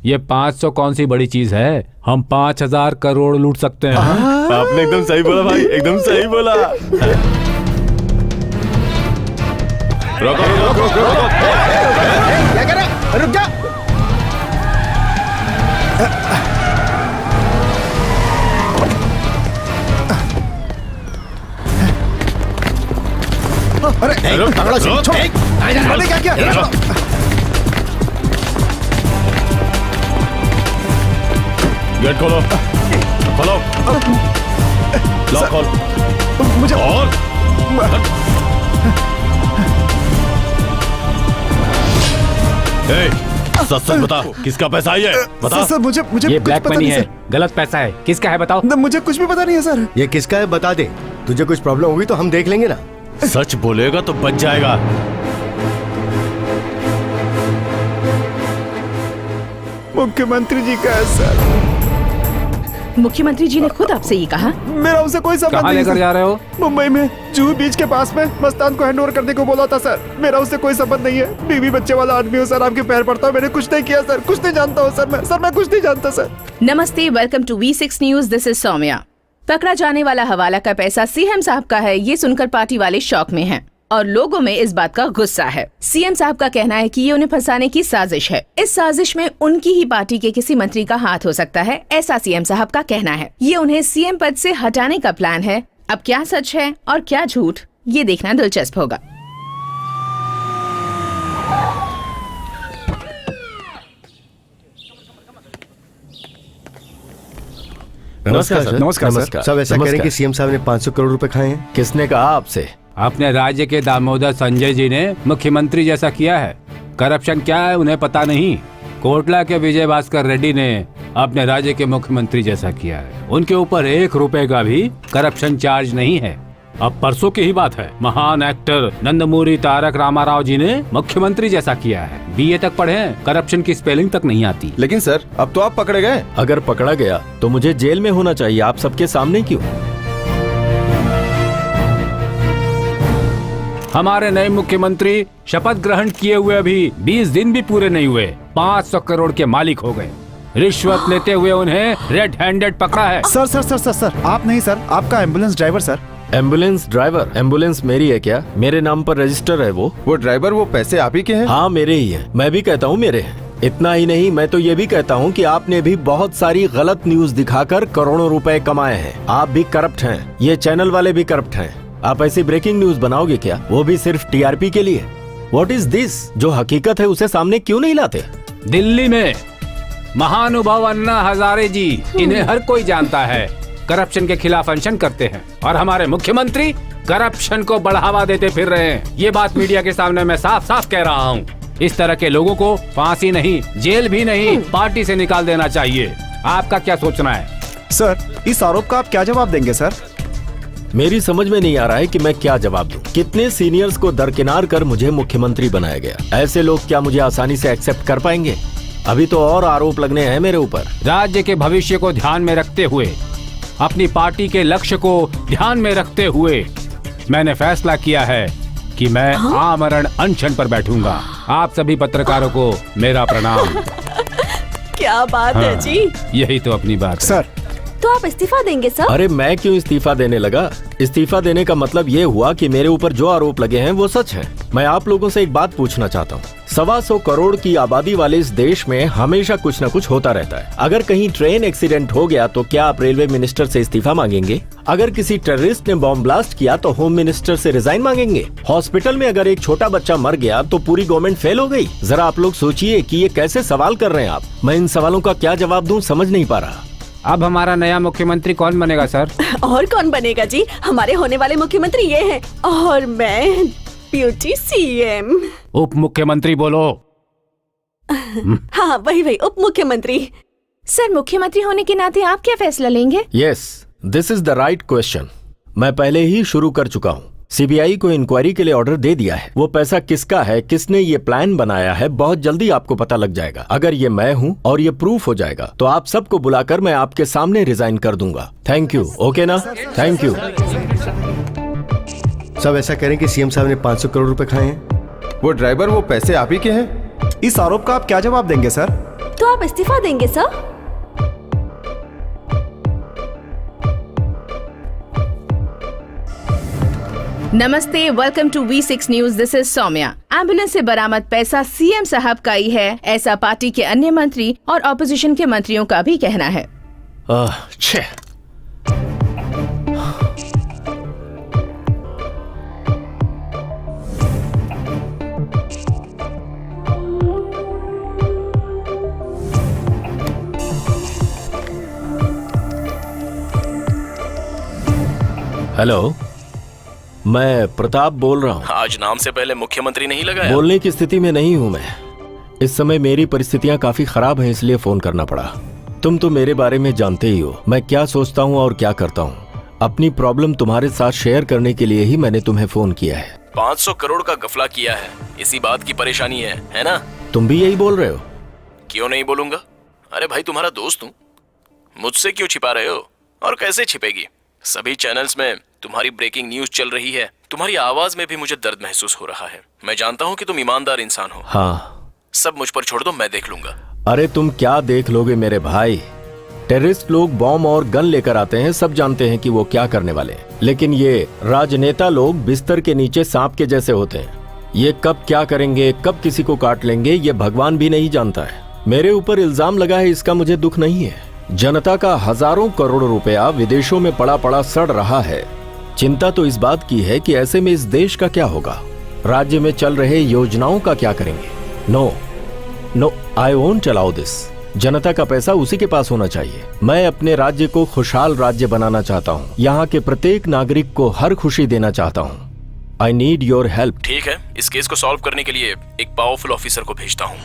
ये 500 कौन सी बड़ी चीज है, हम 5000 करोड़ लूट सकते हैं। आपने एकदम सही बोला भाई, एकदम सही बोला। रुक जा। अरे क्या किया? गेट खोलो, खोलो, लॉक खोल। मुझे और सच सच बता, किसका पैसा है ये? बता। सर मुझे ये कुछ ब्लैक पता मनी नहीं है, सर। गलत पैसा है, किसका है बताओ? मुझे कुछ भी पता नहीं है सर। ये किसका है बता दे, तुझे कुछ प्रॉब्लम होगी तो हम देख लेंगे ना। सच बोलेगा तो बच जाएगा। मुख्यमंत्री जी का है सर। मुख्यमंत्री जी ने खुद आपसे ये कहा? मेरा उनसे कोई संबंध कहाँ नहीं लेकर सर। जा रहे हो? मुंबई में जुहू बीच के पास में मस्तान को हैंडओवर करने को बोला था सर। मेरा उससे कोई संबंध नहीं है, बीवी बच्चे वाला आदमी हूँ सर, आपके पैर पड़ता हूँ, मैंने कुछ नहीं किया सर, कुछ नहीं जानता हूँ सर मैं कुछ नहीं जानता सर। नमस्ते, welcome to V6 news, this is Saumya. पकड़ा जाने वाला हवाला का पैसा सीएम साहब का है, ये सुनकर पार्टी वाले शौक में हैं और लोगों में इस बात का गुस्सा है। सीएम साहब का कहना है कि ये उन्हें फंसाने की साजिश है। इस साजिश में उनकी ही पार्टी के किसी मंत्री का हाथ हो सकता है, ऐसा सीएम साहब का कहना है। ये उन्हें सीएम पद से हटाने का प्लान है। अब क्या सच है और क्या झूठ, ये देखना दिलचस्प होगा। नमस्कार सर। नमस्कार सर। सब ऐसा कह रहे हैं कि सीएम साहब ने 500 करोड़ रुपए खाए हैं। किसने कहा आपसे? अपने राज्य के दामोदर संजय जी ने मुख्यमंत्री जैसा किया है। करप्शन क्या है उन्हें पता नहीं। कोटला के विजय भास्कर रेड्डी ने अपने राज्य के मुख्यमंत्री जैसा किया है। उनके ऊपर 1 रुपए का भी करप्शन चार्ज नहीं है। अब परसों की ही बात है, महान एक्टर नंदमूरी तारक रामाराव जी ने मुख्यमंत्री जैसा किया है। BA तक पढ़े हैं, करप्शन की स्पेलिंग तक नहीं आती। लेकिन सर, अब तो आप पकड़े गए। अगर पकड़ा गया तो मुझे जेल में होना चाहिए, आप सबके सामने क्यों? हमारे नए मुख्यमंत्री शपथ ग्रहण किए हुए अभी 20 दिन भी पूरे नहीं हुए, 500 करोड़ के मालिक हो गए। रिश्वत लेते हुए उन्हें रेड हैंडेड पकड़ा है। Sir sir sir sir sir आप नहीं सर, आपका ambulance driver sir. Ambulance driver? Ambulance मेरी है क्या? मेरे नाम पर रजिस्टर है वो ड्राइवर, वो पैसे आप ही के हैं? हाँ मेरे ही है, मैं भी कहता हूँ मेरे हैं। इतना ही नहीं, मैं तो ये भी कहता हूँ कि आपने भी बहुत सारी गलत न्यूज दिखाकर करोड़ों रुपए कमाए हैं। आप भी करप्ट हैं, ये चैनल वाले भी करप्ट हैं। आप ऐसी ब्रेकिंग न्यूज बनाओगे क्या, वो भी सिर्फ TRP के लिए? What is this? जो हकीकत है उसे सामने क्यों नहीं लाते? दिल्ली में महानुभाव अन्ना हजारे जी, इन्हें हर कोई जानता है, करप्शन के खिलाफ अनशन करते हैं और हमारे मुख्यमंत्री करप्शन को बढ़ावा देते फिर रहे हैं। ये बात मीडिया के सामने मैं साफ साफ कह रहा हूँ। इस तरह के लोगों को फांसी नहीं, जेल भी नहीं, पार्टी से निकाल देना चाहिए। आपका क्या सोचना है? सर, इस आरोप का आप क्या जवाब देंगे सर? मेरी समझ में नहीं आ रहा है कि मैं क्या जवाब दूं। कितने सीनियर्स को दरकिनार कर मुझे मुख्यमंत्री बनाया गया। ऐसे लोग क्या मुझे आसानी से एक्सेप्ट कर पाएंगे? अभी तो और आरोप लगने हैं मेरे ऊपर। राज्य के भविष्य को ध्यान में रखते हुए, अपनी पार्टी के लक्ष्य को ध्यान में रखते हुए मैंने फैसला किया है कि मैं आमरण अनशन पर बैठूंगा। आप सभी पत्रकारों को मेरा प्रणाम। क्या बात है जी। यही तो अपनी बात है। सर, तो आप इस्तीफा देंगे सर? अरे मैं क्यों इस्तीफा देने लगा? इस्तीफा देने का मतलब ये हुआ कि मेरे ऊपर जो आरोप लगे हैं वो सच है। मैं आप लोगों से एक बात पूछना चाहता हूँ। 125 करोड़ की आबादी वाले इस देश में हमेशा कुछ न कुछ होता रहता है। अगर कहीं ट्रेन एक्सीडेंट हो गया तो क्या आप रेलवे मिनिस्टर से इस्तीफा मांगेंगे? अगर किसी टेररिस्ट ने बॉम्ब ब्लास्ट किया तो होम मिनिस्टर से रिजाइन मांगेंगे? हॉस्पिटल में अगर एक छोटा बच्चा मर गया तो पूरी गवर्नमेंट फेल हो गई? जरा आप लोग सोचिए कि ये कैसे सवाल कर रहे हैं आप। मैं इन सवालों का क्या जवाब दूं समझ नहीं पा रहा। अब हमारा नया मुख्यमंत्री कौन बनेगा सर? और कौन बनेगा जी? हमारे होने वाले मुख्यमंत्री ये हैं और मैं ब्यूटी सीएम। उप मुख्यमंत्री बोलो। हाँ वही उप मुख्यमंत्री। सर, मुख्यमंत्री होने के नाते आप क्या फैसला लेंगे? Yes, this is the right question. मैं पहले ही शुरू कर चुका हूँ। सीबीआई को इंक्वायरी के लिए ऑर्डर दे दिया है। वो पैसा किसका है, किसने ये प्लान बनाया है, बहुत जल्दी आपको पता लग जाएगा। अगर ये मैं हूँ और ये प्रूफ हो जाएगा तो आप सबको बुलाकर मैं आपके सामने रिजाइन कर दूंगा। Thank you. ओके ना? Thank you. सब ऐसा करें कि सीएम साहब ने 500 करोड़ रुपए खाए हैं। वो ड्राइवर, वो पैसे आप ही के हैं? इस आरोप का आप क्या जवाब देंगे सर? तो आप इस्तीफा देंगे सर? नमस्ते, welcome to V6 news. This is Saumya. Ambulance से बरामद पैसा सीएम साहब का ही है, ऐसा पार्टी के अन्य मंत्री और ऑपोजिशन के मंत्रियों का भी कहना है। छे। हेलो, मैं प्रताप बोल रहा हूँ। आज नाम से पहले मुख्यमंत्री नहीं लगाया? बोलने की स्थिति में नहीं हूँ मैं। इस समय मेरी परिस्थितियाँ काफी खराब हैं, इसलिए फोन करना पड़ा। तुम तो मेरे बारे में जानते ही हो, मैं क्या सोचता हूँ और क्या करता हूँ। अपनी प्रॉब्लम तुम्हारे साथ शेयर करने के लिए ही मैंने तुम्हें फोन किया है। 500 करोड़ का गफला किया है, इसी बात की परेशानी है ना? तुम भी यही बोल रहे हो? क्यों नहीं बोलूंगा? अरे भाई, तुम्हारा दोस्त हूँ, मुझसे क्यों छिपा रहे हो? और कैसे छिपेगी? सभी चैनल्स में तुम्हारी ब्रेकिंग न्यूज चल रही है। तुम्हारी आवाज में भी मुझे दर्द महसूस हो रहा है। मैं जानता हूँ कि तुम ईमानदार इंसान हो। हाँ, सब मुझ पर छोड़ दो, मैं देख लूंगा। अरे तुम क्या देख लोगे मेरे भाई? टेररिस्ट लोग बॉम्ब और गन लेकर आते हैं, सब जानते हैं कि वो क्या करने वाले हैं। लेकिन ये राजनेता लोग बिस्तर के नीचे सांप के जैसे होते हैं। ये कब क्या करेंगे, कब किसी को काट लेंगे, ये भगवान भी नहीं जानता है। मेरे ऊपर इल्जाम लगा है, इसका मुझे दुख नहीं है। जनता का हजारों करोड़ रुपया विदेशों में पड़ा पड़ा सड़ रहा है। चिंता तो इस बात की है कि ऐसे में इस देश का क्या होगा, राज्य में चल रहे योजनाओं का क्या करेंगे। No, I won't allow this. जनता का पैसा उसी के पास होना चाहिए। मैं अपने राज्य को खुशहाल राज्य बनाना चाहता हूँ। यहाँ के प्रत्येक नागरिक को हर खुशी देना चाहता हूँ। I need your help. ठीक है, इस केस को सॉल्व करने के लिए एक पावरफुल ऑफिसर को भेजता हूँ।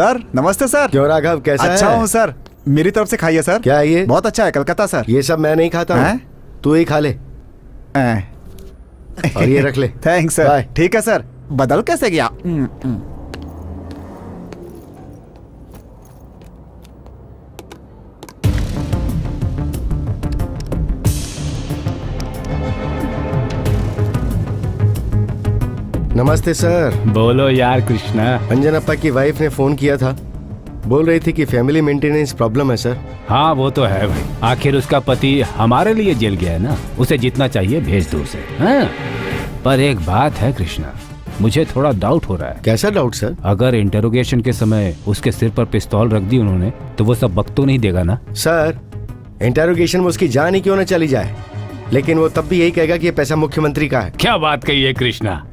सर नमस्ते सर। क्यों राघव, कैसा अच्छा है? हूँ सर, मेरी तरफ से खाइए सर। क्या ये? बहुत अच्छा है, कलकत्ता सर। ये सब मैं नहीं खाता हूँ, तू ही खा ले। और ये रख ले। Thanks sir. बाय। ठीक है सर। बदल कैसे गया? नमस्ते सर। बोलो यार कृष्णा। अंजनप्पा की वाइफ ने फोन किया था, बोल रही थी कि फैमिली मेंटेनेंस प्रॉब्लम है सर। हाँ वो तो है भाई, आखिर उसका पति हमारे लिए जेल गया है ना, उसे जितना चाहिए भेज दो उसे। हाँ? पर एक बात है कृष्णा, मुझे थोड़ा डाउट हो रहा है। कैसा डाउट सर? अगर इंटरोगेशन के समय उसके सिर पर पिस्तौल रख दी उन्होंने तो वो सब वक्त तो नहीं देगा ना? सर इंटरोगेशन में उसकी जान ही क्यों न चली जाए, लेकिन वो तब भी यही कहेगा कि ये पैसा मुख्यमंत्री का है। क्या बात कही है कृष्णा।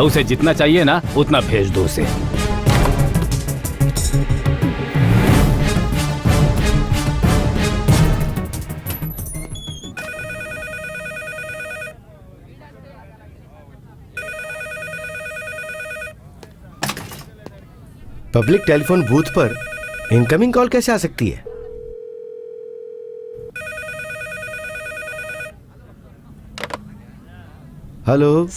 उसे जितना चाहिए ना उतना भेज दो उसे। पब्लिक टेलीफोन बूथ पर इनकमिंग कॉल कैसे आ सकती है? Hello.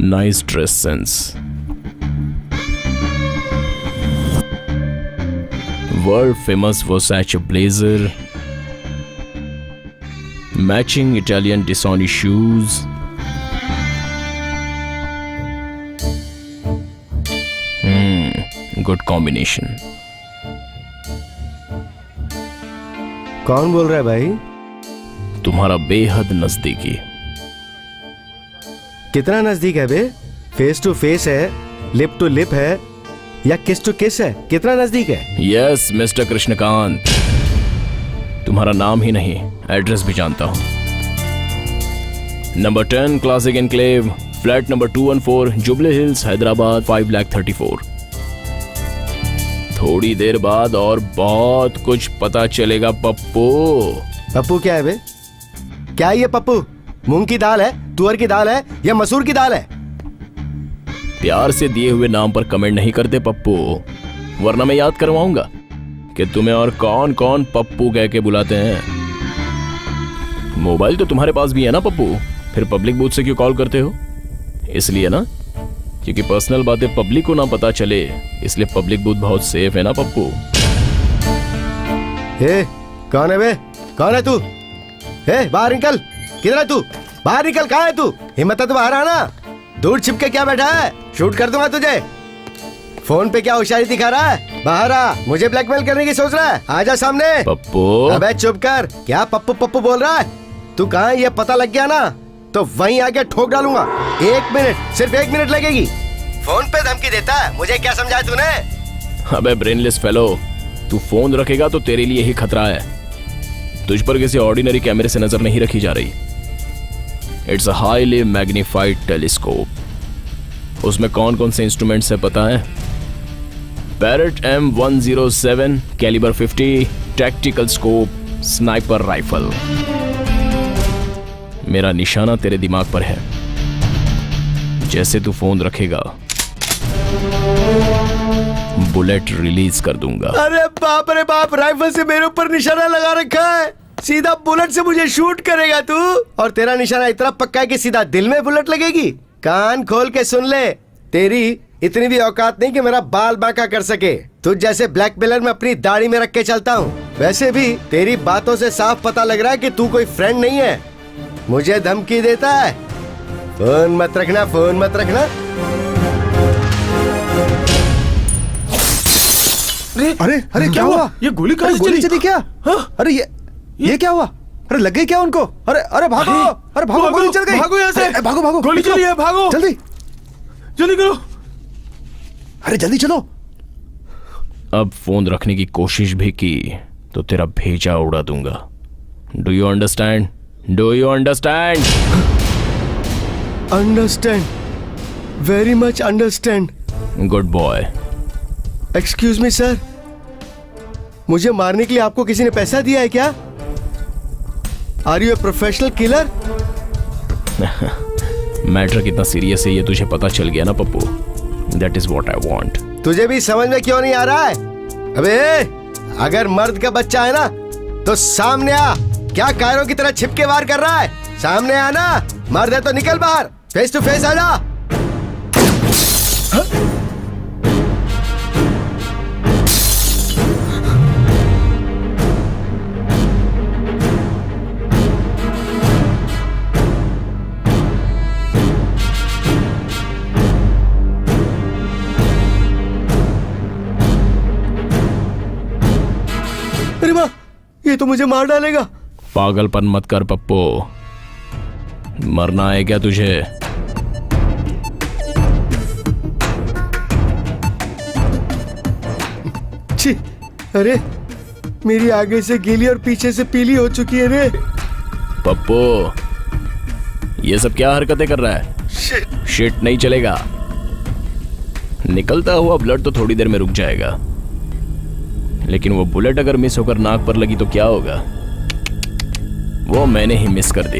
Nice dress sense, world famous Versace blazer, matching Italian डिसॉनी शूज, गुड कॉम्बिनेशन। कौन बोल रहा है भाई? तुम्हारा बेहद नजदीकी। कितना नजदीक है बे? फेस टू फेस है, लिप टू लिप है, या किस टू किस है? कितना नजदीक है? यस मिस्टर कृष्णकांत, तुम्हारा नाम ही नहीं एड्रेस भी जानता हूं। Number 10 classic enclave, flat number 214, jubilee hills, Hyderabad, 5,34,000। थोड़ी देर बाद और बहुत कुछ पता चलेगा पप्पू। पप्पू क्या है बे? क्या है ये पप्पू? मूंग की दाल है, तुअर की दाल है, या मसूर की दाल है? प्यार से दिए हुए नाम पर कमेंट नहीं करते पप्पू, वरना मैं याद करवाऊंगा कि तुम्हें और कौन कौन पप्पू कह के बुलाते हैं। मोबाइल तो तुम्हारे पास भी है ना पप्पू, फिर पब्लिक बूथ से क्यों कॉल करते हो? इसलिए ना, क्योंकि पर्सनल बातें पब्लिक को ना पता चले, इसलिए पब्लिक बूथ बहुत सेफ है ना पप्पू। कौन है बे? कौन है तू? बाहर निकल। किधर है तू? बाहर निकल। कहाँ है तू? हिम्मत है तो बाहर आना। दूर छिप के क्या बैठा है? शूट कर दूंगा तुझे। फोन पे क्या होशियारी दिखा रहा है? बाहर आ। मुझे ब्लैकमेल करने की सोच रहा है? आजा सामने। पप्पू। अबे चुप कर। क्या पप्पू पप्पू बोल रहा है? तू कहाँ है ये पता लग गया ना तो वहीं आके ठोक डालूंगा। 1 मिनट, सिर्फ 1 मिनट लगेगी। फोन पे धमकी देता है? मुझे क्या समझाया तूने? अबे ब्रेनलेस फेलो, तू फोन रखेगा तो तेरे लिए ही खतरा है। तुझ पर किसी ऑर्डिनरी कैमरे से नजर नहीं रखी जा रही। It's a highly magnified telescope. उसमें कौन कौन से इंस्ट्रूमेंट्स है पता है? Barrett M107, calibre 50, tactical scope, sniper rifle. मेरा निशाना तेरे दिमाग पर है। जैसे तू फोन रखेगा, बुलेट रिलीज कर दूंगा। अरे बाप रे बाप, राइफल से मेरे ऊपर निशाना लगा रखा है। सीधा बुलेट से मुझे शूट करेगा तू? और तेरा निशाना इतना पक्का है कि सीधा दिल में बुलेट लगेगी? कान खोल के सुन ले, तेरी इतनी भी औकात नहीं कि मेरा बाल बांका कर सके। तुझ जैसे ब्लैकमेलर में अपनी दाढ़ी में रख के चलता हूँ। वैसे भी तेरी बातों से साफ पता लग रहा है कि तू कोई फ्रेंड नहीं है, मुझे धमकी देता है। फोन मत रखना, फोन मत रखना। अरे अरे क्या हुआ? ये गोली कहाँ से गोली चली? चली क्या? अरे ये क्या हुआ? अरे लग गई क्या उनको? अरे अरे भागो, अरे भागो, गोली चल गई। भागो यहाँ से। अरे, भागो भागो, गोली चली है, भागो जल्दी जल्दी करो। अरे जल्दी चलो। अब फोन रखने की कोशिश भी की तो तेरा भेजा उड़ा दूंगा। Do you understand? Do you understand? Understand, very much understand. Good boy. Excuse me sir, मुझे मारने के लिए आपको किसी ने पैसा दिया है क्या? Are you a professional killer? Matter कितना सीरियस है ये तुझे पता चल गया ना Pappu. That is what I want. तुझे भी समझ में क्यों नहीं आ रहा है? अबे अगर मर्द का बच्चा है ना तो सामने आ। क्या कायरों की तरह छिपके वार कर रहा है? सामने आना। मर्द है तो निकल बाहर, फेस टू फेस आ जा। अरे वाह, ये तो मुझे मार डालेगा। पागलपन मत कर पप्पू, मरना है क्या तुझे? छी, अरे मेरी आगे से गीली और पीछे से पीली हो चुकी है रे। पप्पू ये सब क्या हरकतें कर रहा है? शिट नहीं चलेगा। निकलता हुआ ब्लड तो थोड़ी देर में रुक जाएगा, लेकिन वो बुलेट अगर मिस होकर नाक पर लगी तो क्या होगा? वो मैंने ही मिस कर दी।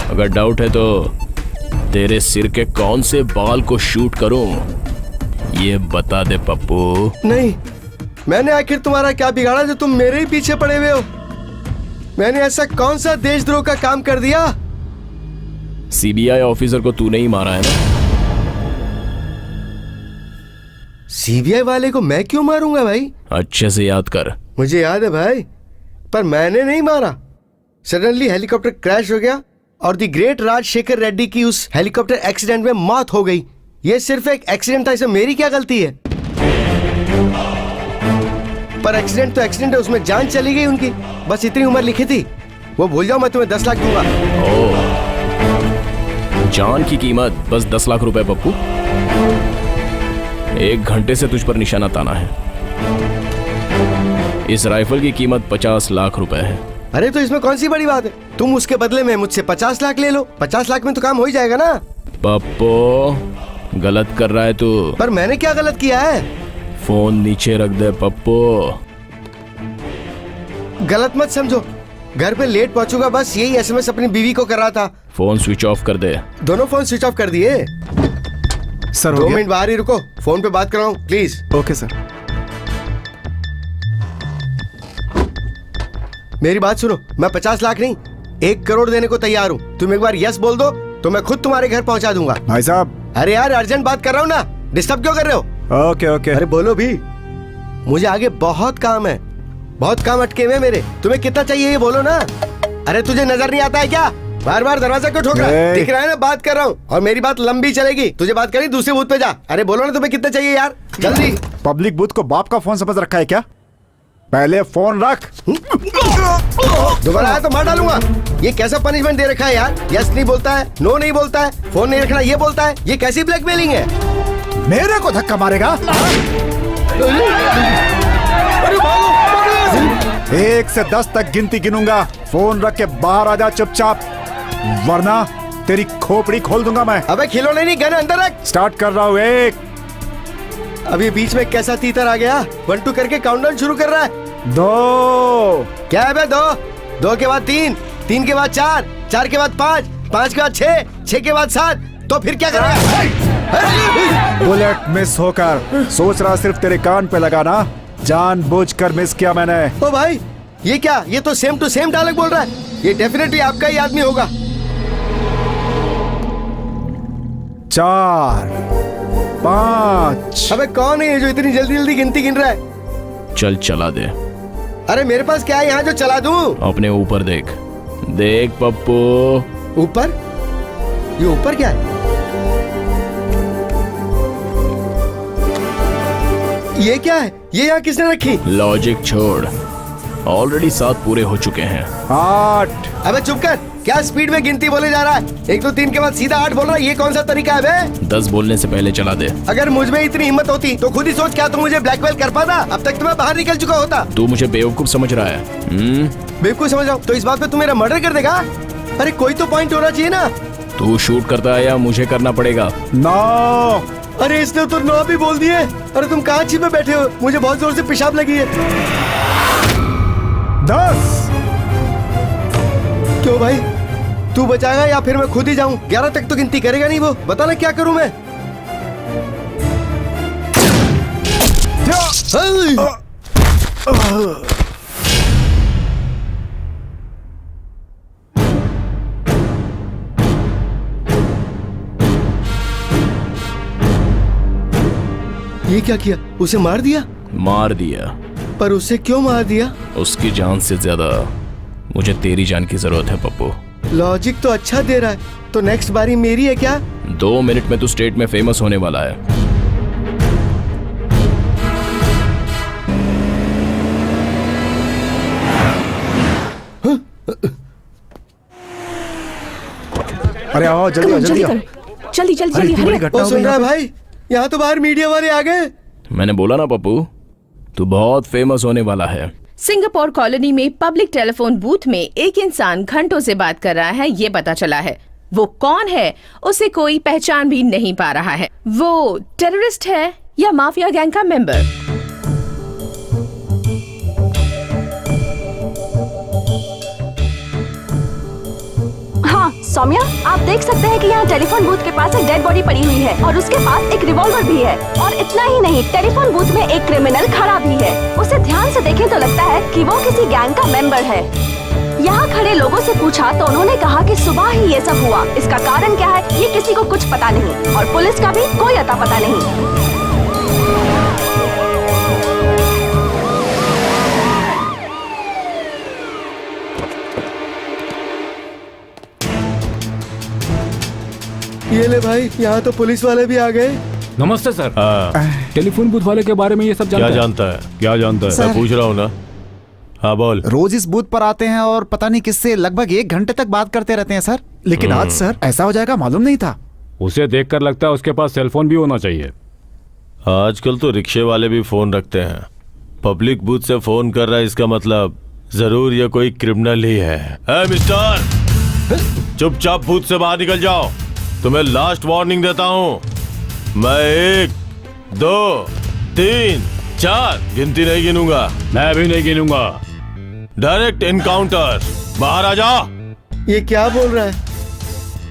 अगर डाउट है तो तेरे सिर के कौन से बाल को शूट करूं ये बता दे पप्पू। नहीं, मैंने आखिर तुम्हारा क्या बिगाड़ा जो तुम मेरे ही पीछे पड़े हुए हो? मैंने ऐसा कौन सा देशद्रोह का काम कर दिया? सीबीआई ऑफिसर को तूने ही मारा है ना? सीबीआई वाले को मैं क्यों मारूंगा भाई? अच्छे से याद कर। मुझे याद है भाई, पर मैंने नहीं मारा। सडनली हेलीकॉप्टर क्रैश हो गया और द ग्रेट राजशेखर रेड्डी की उस हेलीकॉप्टर एक्सीडेंट में मौत हो गई। ये सिर्फ एक एक्सीडेंट था, इसमें मेरी क्या गलती है? पर एक्सीडेंट तो एक्सीडेंट है, उसमें जान चली गई उनकी। बस इतनी उम्र लिखी थी, वो भूल जाओ, मैं तुम्हें 10 लाख दूंगा। जान की कीमत बस 10 लाख रुपए पप्पू। 1 घंटे से तुझ पर निशाना ताना है। इस राइफल की कीमत 50 लाख रुपए है। अरे तो इसमें कौन सी बड़ी बात है? तुम उसके बदले में मुझसे 50 लाख ले लो। 50 लाख में तो काम हो ही जाएगा ना। पप्पू गलत कर रहा है तू। पर मैंने क्या गलत किया है? फोन नीचे रख दे पप्पू। गलत मत समझो, घर पे लेट पहुंचूंगा बस यही एसएमएस अपनी बीवी को कर रहा था। फोन स्विच ऑफ कर दे। दोनों फोन स्विच ऑफ कर दिए सर। 2 मिनट बाहर ही रुको, फोन पे बात कर रहा हूँ प्लीज। Okay sir. मेरी बात सुनो, मैं 50 लाख नहीं 1 करोड़ देने को तैयार हूँ। तुम एक बार यस बोल दो तो मैं खुद तुम्हारे घर पहुँचा दूंगा। भाई साहब। अरे यार अर्जेंट बात कर रहा हूँ ना, डिस्टर्ब क्यों कर रहे हो? Okay okay. अरे बोलो भी, मुझे आगे बहुत काम है, बहुत काम अटके हुए मेरे। तुम्हें कितना चाहिए ये बोलो ना। अरे तुझे नजर नहीं आता है क्या? बार बार दरवाजा क्यों ठोक रहा है? दिख रहा है ना बात कर रहा हूँ, और मेरी बात लंबी चलेगी। तुझे बात करनी दूसरे बूथ पे जा। अरे बोलो ना तुम्हें कितना चाहिए यार, जल्दी। पब्लिक बूथ को बाप का फोन समझ रखा है क्या? पहले फोन रख। दोबारा आया तो मार डालूंगा। ये कैसा पनिशमेंट दे रखा है यार? यस नहीं बोलता है, नो नहीं बोलता है, फोन नहीं रखना ये बोलता है। ये कैसी ब्लैकमेलिंग है? मेरे को धक्का मारेगा? अरे भागो, भागो यहाँ से। 1 से 10 तक गिनती गिनूंगा। फोन रख के बाहर आ जा चुपचाप, वरना तेरी खोपड़ी खोल दूंगा मैं। अबे खिलौने नहीं, गन अंदर रख। स्टार्ट कर रहा हूँ। 1। अभी बीच में कैसा तीतर आ गया? 1 2 करके काउंटडाउन शुरू कर रहा है। 2। क्या है बे? 2 के बाद 3, 3 के बाद 4, 4 के बाद 5, 5 के बाद 6, 6 के बाद 7। तो फिर क्या करेगा? बुलेट मिस होकर सोच रहा सिर्फ तेरे कान पे लगाना, जानबूझकर मिस किया मैंने। ओ भाई ये क्या? ये तो सेम टू सेम डायलॉग बोल रहा है। ये डेफिनेटली आपका ही आदमी होगा। 4 5। अबे कौन है ये जो इतनी जल्दी जल्दी गिनती गिन रहा है? चल चला दे। अरे मेरे पास क्या है यहाँ जो चला दूं? अपने ऊपर देख। देख पप्पू। ऊपर? ये ऊपर क्या है? ये क्या है? ये यहाँ किसने रखी? लॉजिक छोड़, ऑलरेडी 7 पूरे हो चुके हैं। 8। अबे चुप कर, क्या स्पीड में गिनती बोले जा रहा है? 1 2 3 के बाद सीधा 8 बोल रहा है। ये कौन सा तरीका है बे? 10 बोलने से पहले चला दे। अगर मुझ में इतनी हिम्मत होती तो खुद ही सोच, क्या तुम मुझे ब्लैकमेल कर पाता? अब तक तो मैं बाहर निकल चुका होता। तू मुझे बेवकूफ समझ रहा है? बेवकूफ समझ रहा हूं? तो इस बात पे तू मेरा मर्डर कर देगा? अरे कोई तो पॉइंट होना चाहिए ना। तू शूट करता है या मुझे करना पड़ेगा? 9। अरे इसने तो 9 भी बोल दिए। अरे तुम कहाँ छिपे बैठे हो? मुझे बहुत जोर से पेशाब लगी है। 10। क्यों भाई, तू बचाएगा या फिर मैं खुद ही जाऊं? 11 तक तो गिनती करेगा नहीं वो। बता ना क्या करूं मैं? ये क्या किया? उसे मार दिया? मार दिया। पर उसे क्यों मार दिया? उसकी जान से ज्यादा मुझे तेरी जान की जरूरत है पप्पू। लॉजिक तो अच्छा दे रहा है। तो नेक्स्ट बारी मेरी है क्या? 2 मिनट में तू स्टेट में फेमस होने वाला है। अरे आओ जल्दी आओ, जल्दी आओ। जल्दी जल्दी अरे जल्दी इतनी बड़ी हरी घटना हो सुन गई रहा है यहाँ पे। भाई? यहाँ तो बाहर मीडिया वाले आ गए। मैंने बोला ना पप्पू, तू बहुत फेमस होने वाला है। सिंगापुर कॉलोनी में पब्लिक टेलीफोन बूथ में एक इंसान घंटों से बात कर रहा है, ये पता चला है। वो कौन है उसे कोई पहचान भी नहीं पा रहा है। वो टेररिस्ट है या माफिया गैंग का मेंबर? हाँ सौम्या, आप देख सकते हैं कि यहाँ टेलीफोन बूथ के पास एक डेड बॉडी पड़ी हुई है और उसके पास एक रिवॉल्वर भी है। और इतना ही नहीं, टेलीफोन बूथ में एक क्रिमिनल खड़ा भी है। उसे ध्यान से देखें तो लगता है कि वो किसी गैंग का मेंबर है। यहाँ खड़े लोगों से पूछा तो उन्होंने कहा कि सुबह ही ये सब हुआ। इसका कारण क्या है ये किसी को कुछ पता नहीं और पुलिस का भी कोई अता पता नहीं। ये ले भाई, यहाँ तो पुलिस वाले भी आ गए। नमस्ते सर। टेलीफोन बूथ वाले के बारे में ये सब क्या जानता है? क्या जानता है? मैं पूछ रहा हूँ ना। हाँ बोल। रोज इस बूथ पर आते हैं और पता नहीं किससे लगभग 1 घंटे तक बात करते रहते हैं सर। लेकिन आज सर ऐसा हो जाएगा मालूम नहीं था। उसे देखकर लगता है उसके पास सेलफोन भी होना चाहिए। आजकल तो रिक्शे वाले भी फोन रखते हैं। पब्लिक बूथ से फोन कर रहा है, इसका मतलब जरूर ये कोई क्रिमिनल ही है। मिस्टर, चुपचाप बूथ से बाहर निकल जाओ। तुम्हें लास्ट वार्निंग देता हूँ। मैं 1, 2, 3, 4 गिनती नहीं गिनूंगा। मैं भी नहीं गिनूंगा। Direct encounter. बाहर आ जा। ये क्या बोल रहा है?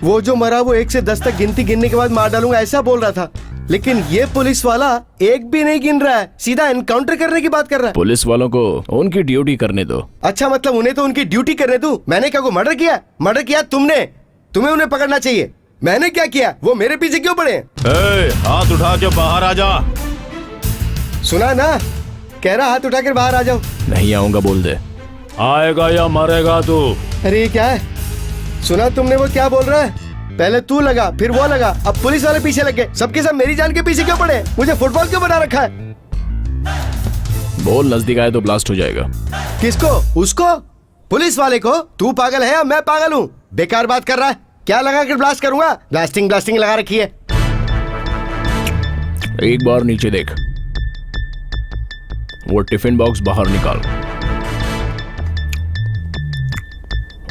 वो जो मरा वो 1 से 10 तक गिनती गिनने के बाद मार डालूंगा ऐसा बोल रहा था। लेकिन ये पुलिस वाला 1 भी नहीं गिन रहा है, सीधा एनकाउंटर करने की बात कर रहा है। पुलिस वालों को उनकी ड्यूटी करने दो। अच्छा, मतलब उन्हें तो उनकी ड्यूटी करने दूं? मैंने क्या को मर्डर किया? मर्डर किया तुमने। तुम्हें उन्हें पकड़ना चाहिए। मैंने क्या किया? वो मेरे पीछे क्यों पड़े? हाथ उठा के बाहर आ जा। सुना ना, कह रहा हाथ उठाकर बाहर आ जाओ। नहीं आऊंगा बोल दे। आएगा या मरेगा तू। अरे ये क्या है? सुना तुमने वो क्या बोल रहा है? पहले तू लगा, फिर वो लगा, अब पुलिस वाले पीछे लग गए। सबके सब मेरी जान के पीछे क्यों पड़े? मुझे फुटबॉल क्यों बना रखा है? बोल, नजदीक आए तो ब्लास्ट हो जाएगा। किसको? उसको? पुलिस वाले को? तू पागल है या मैं पागल हूँ? बेकार बात कर रहा है। क्या लगा कर ब्लास्ट करूंगा? ब्लास्टिंग लगा रखी है। एक बार नीचे देख। वो टिफिन बॉक्स बाहर निकाल।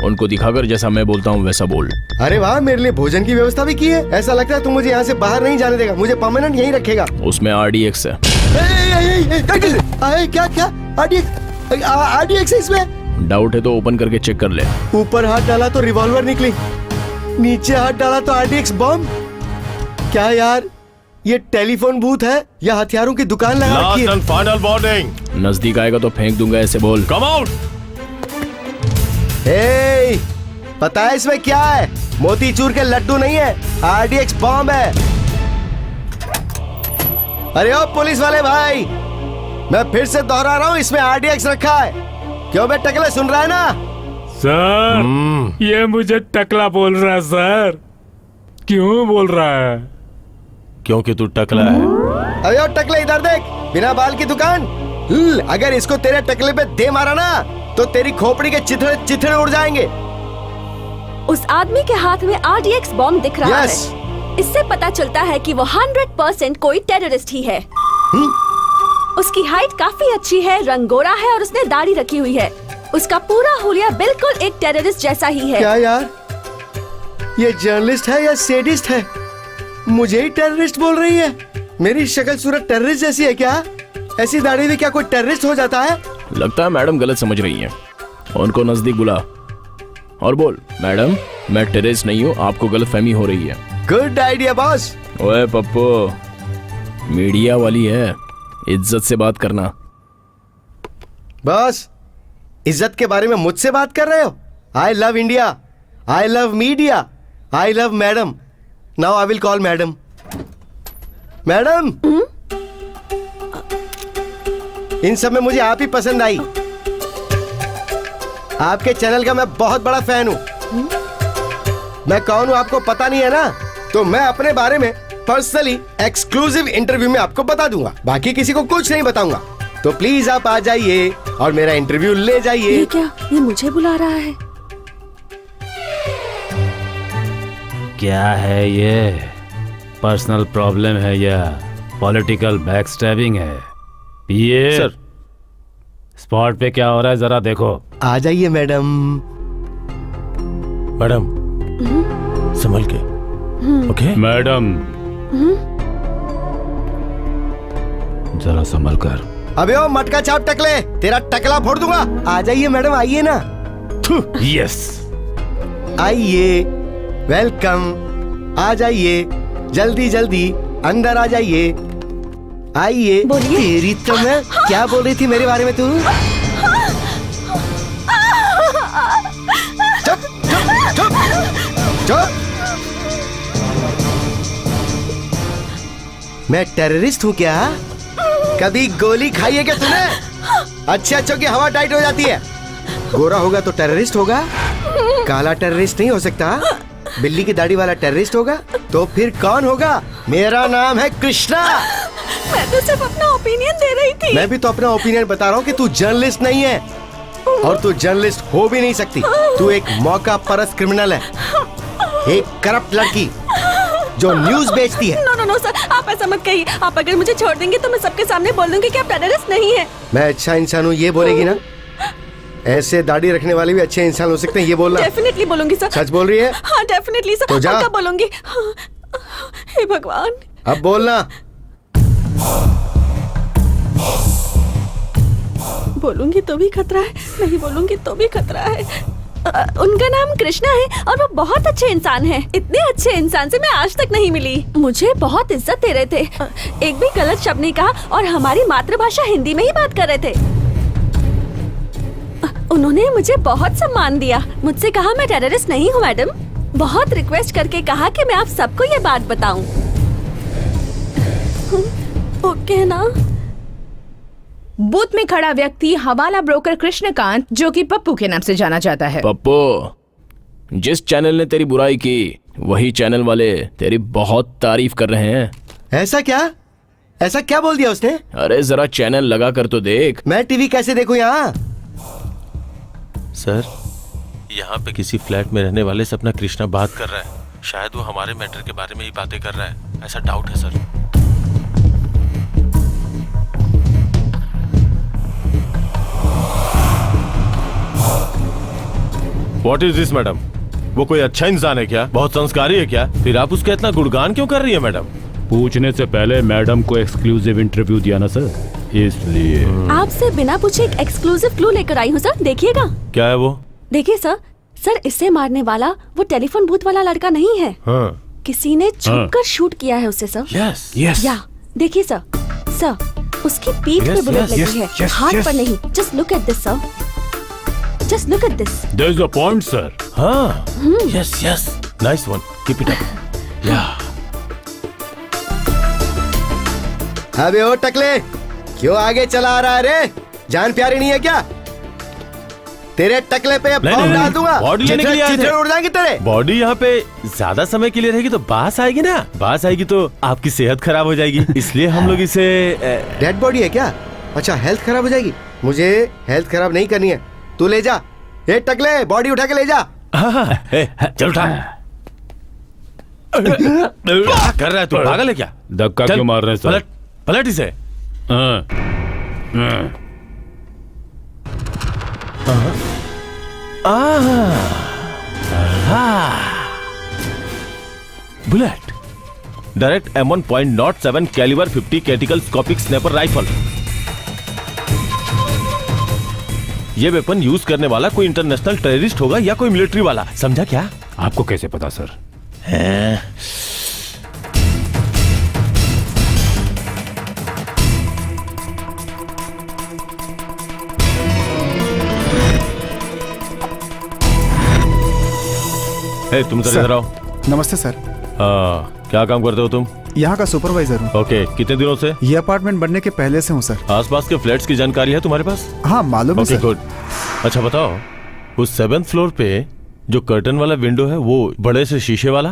उनको दिखाकर जैसा मैं बोलता हूँ वैसा बोल। अरे वाह, मेरे लिए भोजन की व्यवस्था भी की है। ऐसा लगता है तू मुझे यहाँ से बाहर नहीं जाने देगा। मुझे परमानेंट यहीं रखेगा। उसमें RDX है। क्या RDX है इसमें? डाउट है तो ओपन करके चेक कर ले। ऊपर हाथ डाला तो रिवॉल्वर निकली, नीचे हाथ डाला तो RDX बम। क्या यार, ये टेलीफोन बूथ है या हथियारों की दुकान लगा रखी है? Last and final warning. नजदीक आएगा तो फेंक दूंगा, ऐसे बोल। Come out. पता है इसमें क्या है? मोतीचूर के लड्डू नहीं है, RDX बॉम्ब है। अरे ओ पुलिस वाले भाई, मैं फिर से दोहरा रहा हूँ, इसमें RDX रखा है। क्यों बे टकले, सुन रहा है ना? सर, ये मुझे टकला बोल रहा है सर। क्यों बोल रहा है? क्योंकि तू टकला है। अरे ओ टकले, इधर देख, बिना बाल की दुकान। अगर इसको तेरे टकले पे दे मारा ना तो तेरी खोपड़ी के चिथड़े उड़ जाएंगे। उस आदमी के हाथ में RDX बॉम्ब दिख रहा Yes. है। इससे पता चलता है कि वो 100% कोई टेररिस्ट ही है। उसकी हाइट काफी अच्छी है, रंग गोरा है और उसने दाढ़ी रखी हुई है। उसका पूरा हुलिया बिल्कुल एक टेररिस्ट जैसा ही है। क्या यार, ये जर्नलिस्ट है या सेडिस्ट है? मुझे ही टेररिस्ट बोल रही है। मेरी शक्ल सूरत टेररिस्ट जैसी है क्या? ऐसी दाढ़ी में क्या कोई टेररिस्ट हो जाता है? लगता है मैडम गलत समझ रही हैं। उनको नजदीक बुला और बोल, मैडम मैं टेररिस्ट नहीं हूँ, आपको गलतफहमी हो रही है। Good idea boss. ओए पप्पू, मीडिया वाली है, इज्जत से बात करना। बॉस, इज्जत के बारे में मुझसे बात कर रहे हो? I love India, I love media, I love madam. Now I will call madam. Madam, इन सब में मुझे आप ही पसंद आई। आपके चैनल का मैं बहुत बड़ा फैन हूं। मैं कौन हूं आपको पता नहीं है ना, तो मैं अपने बारे में पर्सनली एक्सक्लूसिव इंटरव्यू में आपको बता दूंगा, बाकी किसी को कुछ नहीं बताऊंगा। तो प्लीज आप आ जाइए और मेरा इंटरव्यू ले जाइए। ये क्या, ये मुझे बुला रहा है? क्या है ये? पर्सनल प्रॉब्लम है या पॉलिटिकल बैकस्टैबिंग है? ये सर, स्पॉट पे क्या हो रहा है जरा देखो। आ जाइए मैडम। मैडम संभल के। ओके मैडम जरा संभल कर। अबे ओ मटका चाप टकले, तेरा टकला फोड़ दूंगा। आ जाइए मैडम, आइए ना। यस, आइए, वेलकम। आ जाइए, जल्दी जल्दी अंदर आ जाइए। आइए। बोलिए। तेरी तो मैं क्या बोल रही थी मेरे बारे में तू? चुप चुप चुप चुप। मैं टेररिस्ट हूँ क्या? कभी गोली खाई है क्या तूने? अच्छे अच्छों की हवा टाइट हो जाती है। गोरा होगा तो टेररिस्ट होगा, काला टेररिस्ट नहीं हो सकता। बिल्ली की दाढ़ी वाला टेररिस्ट होगा तो फिर कौन होगा? मेरा नाम है कृष्णा। मैं तो सिर्फ अपना ओपिनियन दे रही थी। मैं भी तो अपना ओपिनियन बता रहा हूँ कि तू जर्नलिस्ट नहीं है, और तू जर्नलिस्ट हो भी नहीं सकती। तू एक मौका परस्त क्रिमिनल है, एक करप्ट लड़की जो न्यूज बेचती है। नो नो नो सर, आप ऐसा मत कहिए। आप अगर मुझे छोड़ देंगे तो मैं सबके सामने बोल दूंगी कि आप टेररिस्ट नहीं है। मैं अच्छा इंसान हूँ ये बोलेगी ना? ऐसे दाढ़ी रखने वाले भी अच्छे इंसान हो सकते हैं, ये बोलना। डेफिनेटली बोलूंगी सर। सच बोल रही है? हाँ डेफिनेटली सर। तो जा। पक्का बोलूंगी। हे भगवान। अब बोलना। बोलूंगी तो भी खतरा है, नहीं बोलूंगी तो भी खतरा है। उनका नाम कृष्णा है और वो बहुत अच्छे इंसान हैं। इतने अच्छे इंसान से मैं आज तक नहीं मिली। मुझे बहुत इज्जत दे रहे थे, एक भी गलत शब्द नहीं कहा और हमारी मातृभाषा हिंदी में ही बात कर रहे थे। उन्होंने मुझे बहुत सम्मान दिया। मुझसे कहा मैं टेररिस्ट नहीं हूँ मैडम। बहुत रिक्वेस्ट करके कहा कि मैं आप सबको ये बात बताऊं। ओके ना? बूथ में खड़ा व्यक्ति हवाला ब्रोकर कृष्णकांत, जो कि पप्पू के नाम से जाना जाता है। पप्पू, जिस चैनल ने तेरी बुराई की वही चैनल वाले तेरी बहुत तारीफ कर रहे हैं। ऐसा क्या? ऐसा क्या बोल दिया उसने? अरे जरा चैनल लगा कर तो देख। मैं टीवी कैसे देखूं यहाँ? सर, यहाँ पे किसी फ्लैट में रहने वाले से अपना कृष्णा बात कर रहा है। शायद वो हमारे मैटर के बारे में ही बातें कर रहा है, ऐसा डाउट है sir. What is this, madam? वो कोई अच्छा इंसान है क्या? बहुत संस्कारी है क्या? फिर आप उसका इतना गुणगान क्यों कर रही है मैडम? पूछने से पहले मैडम को एक्सक्लूसिव इंटरव्यू दिया ना सर, इसलिए। आपसे बिना पूछे एक एक्सक्लूसिव क्लू लेकर आई हूँ सर, देखिएगा। क्या है वो? देखिए सर, सर इससे मारने वाला वो टेलीफोन बूथ वाला लड़का नहीं है। हाँ। किसी ने छुपकर शूट किया है उससे सर। Yes yes. या देखिए सर, सर उसकी पीठ पे Yes, बुलेट yes, लगी yes, है, yes, हाथ yes. पर नहीं। Just look at this sir, just look at this. There is a point sir. हाँ, yes yes, nice one, keep it up. Yeah. अबे ओ टकले, क्यों आगे चला आ रहा है रे? जान प्यारी नहीं है क्या? तेरे टकले पे बॉम्ब डाल दूंगा। बॉडी लेने के लिए आए थे। उड़ जाएंगे तेरे। बॉडी यहाँ पे ज्यादा समय के लिए रहेगी तो बास आएगी ना, बास आएगी तो आपकी सेहत खराब हो जाएगी, इसलिए हम लोग इसे। डेड बॉडी है क्या? अच्छा, हेल्थ खराब हो जाएगी। मुझे हेल्थ खराब नहीं करनी है, तू ले जा। ये टकले, बॉडी उठा के ले जा। चल उठा। क्या कर रहा है तू? पागल है क्या? धक्का क्यों मार रहे हैं सर? पलट पलट इसे। Bullet, direct M1.07 caliber 50 tactical scopic sniper rifle. ये वेपन यूज करने वाला कोई इंटरनेशनल टेररिस्ट होगा या कोई मिलिट्री वाला, समझा क्या? आपको कैसे पता सर? हैं? तुम सर। इधर आओ। नमस्ते सर। क्या काम करते हो तुम? यहाँ का सुपरवाइजर हूँ। ओके, कितने दिनों से? ये अपार्टमेंट बनने के पहले से हूँ सर। आसपास के फ्लैट्स की जानकारी है तुम्हारे पास? हाँ मालूम है ओके सर। गुड। अच्छा बताओ, उस 7th फ्लोर पे जो कर्टन वाला विंडो है वो बड़े से शीशे वाला?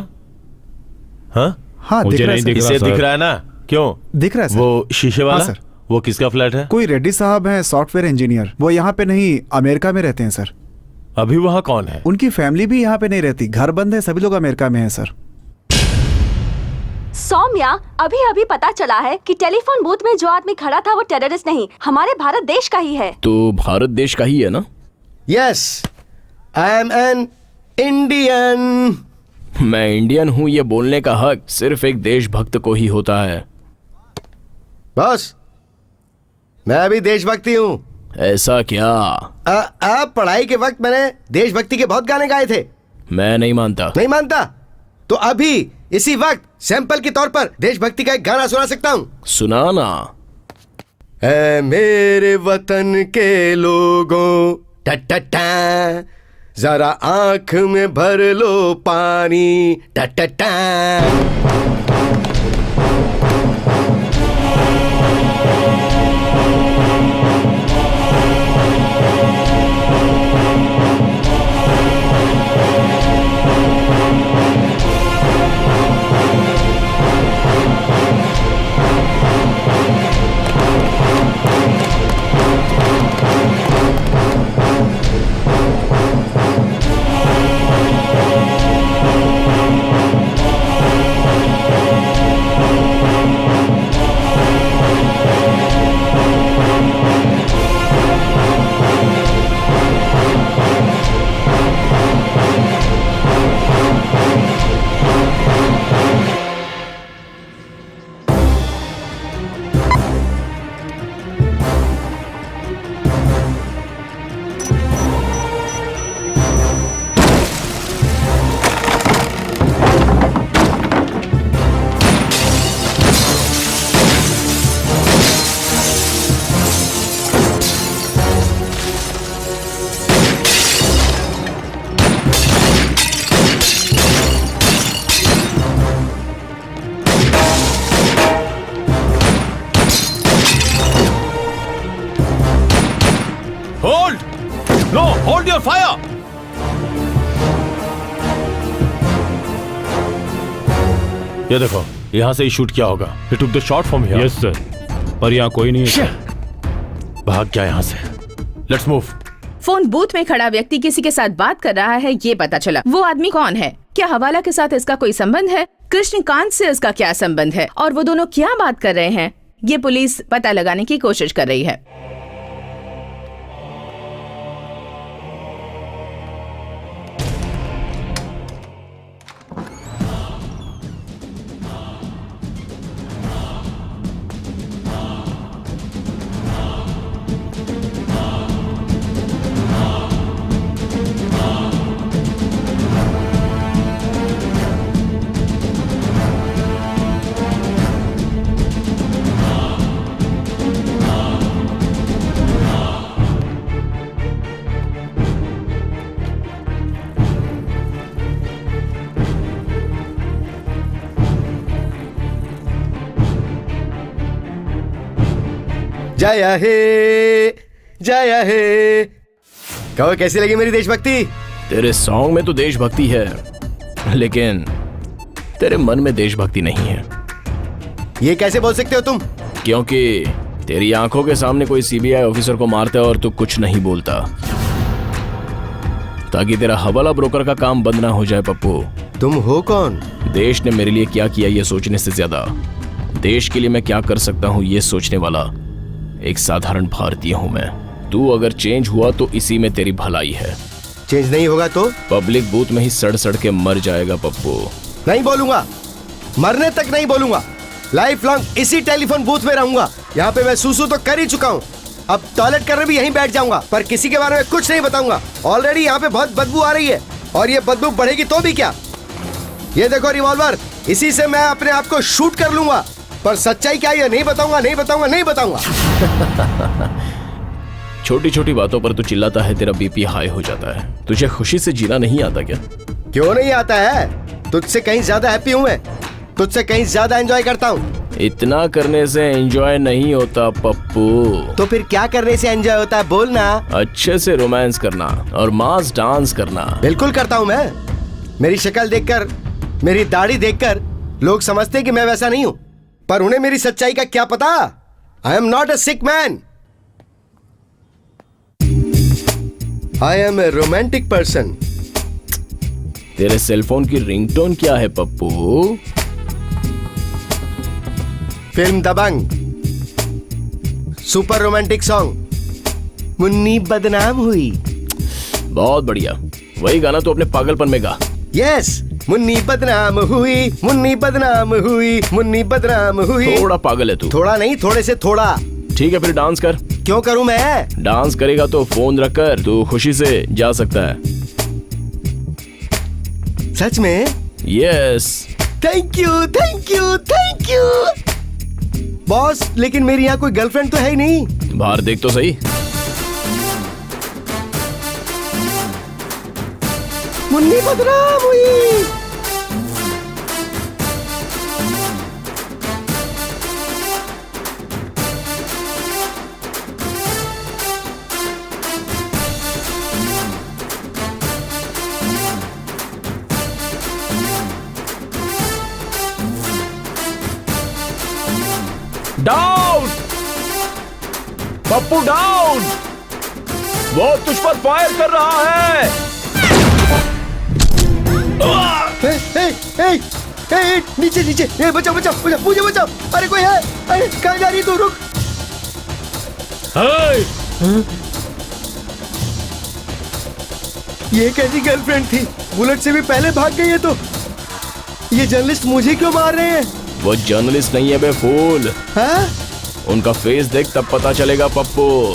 हाँ हाँ दिख रहा है सर। इसे दिख रहा है ना? क्यों दिख रहा है सर। वो शीशे वाला? हाँ, सर। वो किसका फ्लैट है? कोई रेड्डी साहब हैं, सॉफ्टवेयर इंजीनियर। वो यहाँ पे नहीं, अमेरिका में रहते हैं सर। अभी वहाँ कौन है? उनकी फैमिली भी यहाँ पे नहीं रहती, घर बंद है, सभी लोग अमेरिका में हैं सर। सौम्या, अभी अभी पता चला है कि टेलीफोन बूथ में जो आदमी खड़ा था वो टेररिस्ट नहीं, हमारे भारत देश का ही है। तो भारत देश का ही है ना? Yes, I am an Indian. मैं इंडियन हूँ ये बोलने का हक सिर्फ एक देशभक्त को ही होता है। बॉस, मैं भी देशभक्ति हूँ। ऐसा क्या? आप पढ़ाई के वक्त मैंने देशभक्ति के बहुत गाने गाए थे। मैं नहीं मानता। नहीं मानता? तो अभी इसी वक्त सैंपल के तौर पर देशभक्ति का एक गाना सुना सकता हूँ। सुनाना। ऐ मेरे वतन के लोगों, टटटा, जरा आंख में भर लो पानी, टटटा। Hold your fire. ये देखो, यहाँ से ही शूट किया होगा। He took the shot from here. Yes sir, पर यहाँ कोई नहीं है। भाग गया यहाँ से। Let's move. फोन बूथ में खड़ा व्यक्ति किसी के साथ बात कर रहा है, ये पता चला। वो आदमी कौन है? क्या हवाला के साथ इसका कोई संबंध है? कृष्णकांत से इसका क्या संबंध है? और वो दोनों क्या बात कर रहे हैं? ये पुलिस पता लगाने की कोशिश कर रही है। जय हे, जय हे। कहो कैसी लगी मेरी देशभक्ति? तेरे सॉन्ग में तो देशभक्ति है, लेकिन तेरे मन में देशभक्ति नहीं है। ये कैसे बोल सकते हो तुम? क्योंकि तेरी आंखों के सामने कोई सीबीआई ऑफिसर को मारता है और तू कुछ नहीं बोलता, ताकि तेरा हवाला ब्रोकर का काम बंद ना हो जाए। पप्पू, तुम हो कौन? देश ने मेरे लिए क्या किया ये सोचने से ज्यादा देश के लिए मैं क्या कर सकता हूँ ये सोचने वाला एक साधारण भारतीय हूँ मैं। तू अगर चेंज हुआ तो इसी में तेरी भलाई है। चेंज नहीं होगा तो? पब्लिक बूथ में ही सड़ सड़ के मर जाएगा पप्पू। नहीं बोलूंगा, मरने तक नहीं बोलूंगा। लाइफ लॉन्ग इसी टेलीफोन बूथ में रहूंगा। यहाँ पे मैं सूसू तो कर ही चुका हूँ, अब टॉयलेट करने भी यहीं बैठ जाऊंगा, पर किसी के बारे में कुछ नहीं बताऊंगा। ऑलरेडी यहाँ पे बहुत बदबू आ रही है। और ये बदबू बढ़ेगी तो भी क्या। ये देखो रिवॉल्वर, इसी से मैं अपने आप को शूट कर लूंगा, पर सच्चाई क्या ये नहीं बताऊंगा, नहीं बताऊंगा, नहीं बताऊंगा। छोटी छोटी बातों पर तू चिल्लाता है, तेरा बीपी हाई हो जाता है। तुझे खुशी से जीना नहीं आता क्या? क्यों नहीं आता है? तुझसे कहीं ज्यादा हैप्पी हूं मैं, तुझसे कहीं ज्यादा एंजॉय करता हूँ। इतना करने से एंजॉय नहीं होता पप्पू। तो फिर क्या करने से एंजॉय होता है, बोलना। अच्छे से रोमांस करना और मास डांस करना। बिल्कुल करता हूँ मैं। मेरी शक्ल देखकर, मेरी दाढ़ी देखकर लोग समझते हैं कि मैं वैसा नहीं हूँ, पर उन्हें मेरी सच्चाई का क्या पता। I am not a sick man, I am a romantic person. तेरे सेलफोन की रिंगटोन क्या है Pappu? Film Dabangg, super romantic song, Munni बदनाम हुई। बहुत बढ़िया, वही गाना तो अपने पागलपन में गा। यस, मुन्नी बदनाम हुई, मुन्नी बदनाम हुई, मुन्नी बदनाम हुई। थोड़ा पागल है तू। थोड़ा नहीं, थोड़े से थोड़ा। ठीक है फिर डांस कर। क्यों करूं मैं? डांस करेगा तो फोन रखकर तू खुशी से जा सकता है। सच में? Yes. Thank you, thank you, thank you boss. लेकिन मेरी यहाँ कोई गर्लफ्रेंड तो है ही नहीं। बाहर देख तो सही। मुन्नी बदनाम हुई। Down Pappu, down. वो तुझ पर फायर कर रहा है। नीचे नीचे, बचाओ बचाओ बचाओ, मुझे बचाओ। अरे कोई है? अरे कहाँ जा रही तू? रुक। ये कैसी गर्लफ्रेंड थी? बुलेट से भी पहले भाग गई है। तो ये जर्नलिस्ट मुझे क्यों मार रहे हैं? वो जर्नलिस्ट नहीं है बे फूल। हाँ? उनका फेस देख तब पता चलेगा पप्पू।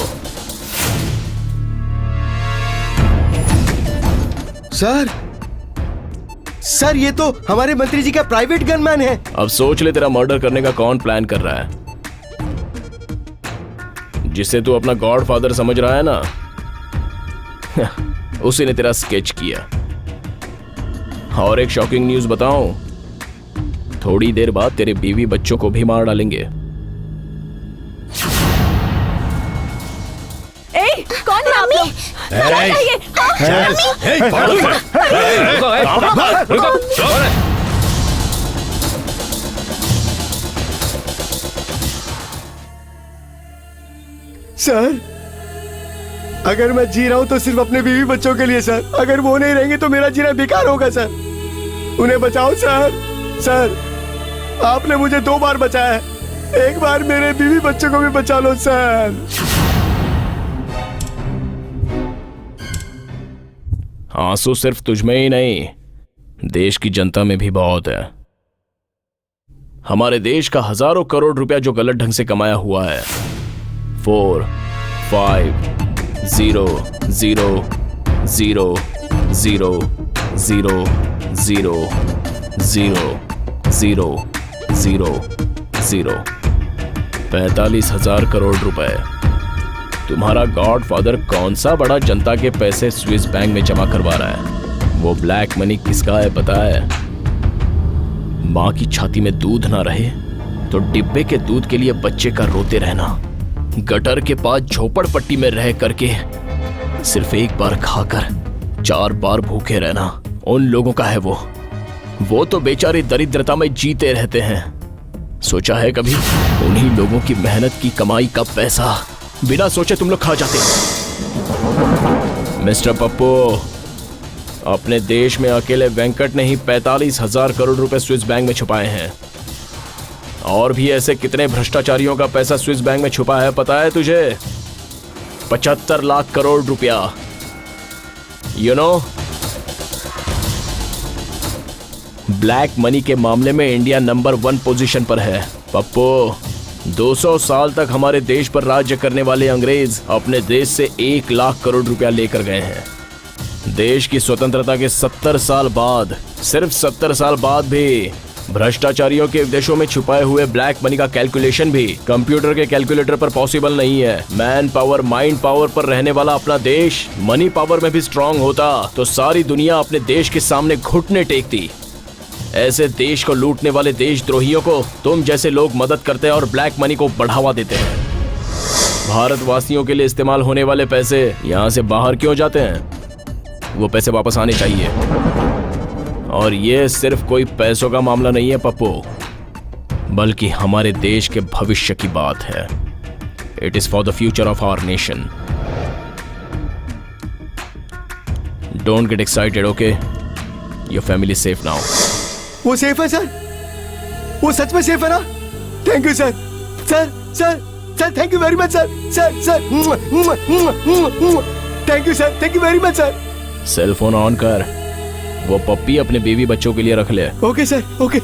सर, सर ये तो हमारे मंत्री जी का प्राइवेट गनमैन है। अब सोच ले तेरा मर्डर करने का कौन प्लान कर रहा है। जिसे तू अपना गॉडफादर समझ रहा है ना, उसी ने तेरा स्केच किया। और एक शॉकिंग न्यूज बताऊं, थोड़ी देर बाद तेरे बीवी बच्चों को भी मार डालेंगे। ए, कौन है आप लोग? सर, अगर मैं जी रहा हूं तो सिर्फ अपने बीवी बच्चों के लिए सर। अगर वो नहीं रहेंगे तो मेरा जीना बेकार होगा सर। उन्हें बचाओ सर। सर, आपने मुझे 2 बार बचाया है, एक बार मेरे बीवी बच्चों को भी बचा लो सर। आंसू सिर्फ तुझमें ही नहीं, देश की जनता में भी बहुत है। हमारे देश का हजारों करोड़ रुपया जो गलत ढंग से कमाया हुआ है। 4 5 0 0 0 0 0 0 0 0 0 0 45,000 करोड़ रुपए। तुम्हारा गॉडफादर कौन सा बड़ा जनता के पैसे स्विस बैंक में जमा करवा रहा है? वो ब्लैक मनी किसका है पता है? माँ की छाती में दूध ना रहे तो डिब्बे के दूध के लिए बच्चे का रोते रहना, गटर के पास झोपड़पट्टी में रह करके सिर्फ एक बार खाकर 4 बार भूखे रहना, उन लोगों का है वो तो बेचारे दरिद्रता में जीते रहते हैं। सोचा है कभी? उन्हीं लोगों की मेहनत की कमाई का पैसा बिना सोचे तुम लोग खा जाते हो। मिस्टर पप्पू, अपने देश में अकेले वेंकट ने ही 45,000 करोड़ रुपए स्विस बैंक में छुपाए हैं। और भी ऐसे कितने भ्रष्टाचारियों का पैसा स्विस बैंक में छुपा है पता है तुझे? 75 लाख करोड़ रुपया। यू नो, ब्लैक मनी के मामले में इंडिया नंबर 1 पोजीशन पर है। पप्पू, 200 साल तक हमारे देश पर राज्य करने वाले अंग्रेज अपने देश से 1 लाख करोड़ रुपया लेकर गए हैं, देश की स्वतंत्रता के 70 साल बाद, सिर्फ 70 साल बाद भी भ्रष्टाचारियों के देशों में छुपाए हुए ब्लैक मनी का कैलकुलेशन भी कंप्यूटर के कैलकुलेटर पर पॉसिबल नहीं है। मैन पावर, माइंड पावर पर रहने वाला अपना देश मनी पावर में भी स्ट्रांग होता तो सारी दुनिया अपने देश के सामने घुटने टेकती। ऐसे देश को लूटने वाले देशद्रोहियों को तुम जैसे लोग मदद करते हैं और ब्लैक मनी को बढ़ावा देते हैं। भारतवासियों के लिए इस्तेमाल होने वाले पैसे यहाँ से बाहर क्यों जाते हैं? वो पैसे वापस आने चाहिए। और ये सिर्फ कोई पैसों का मामला नहीं है पप्पू, बल्कि हमारे देश के भविष्य की बात है। It is for the future of our nation. Don't get excited, okay? Your family safe now. वो सेफ है सर? वो सच में सेफ है ना? Thank you sir. Sir sir sir thank you very much sir. Sir sir thank you sir, thank you very much sir. Cell phone on कर, वो पप्पी अपने बीवी बच्चों के लिए रख ले। Okay sir, okay.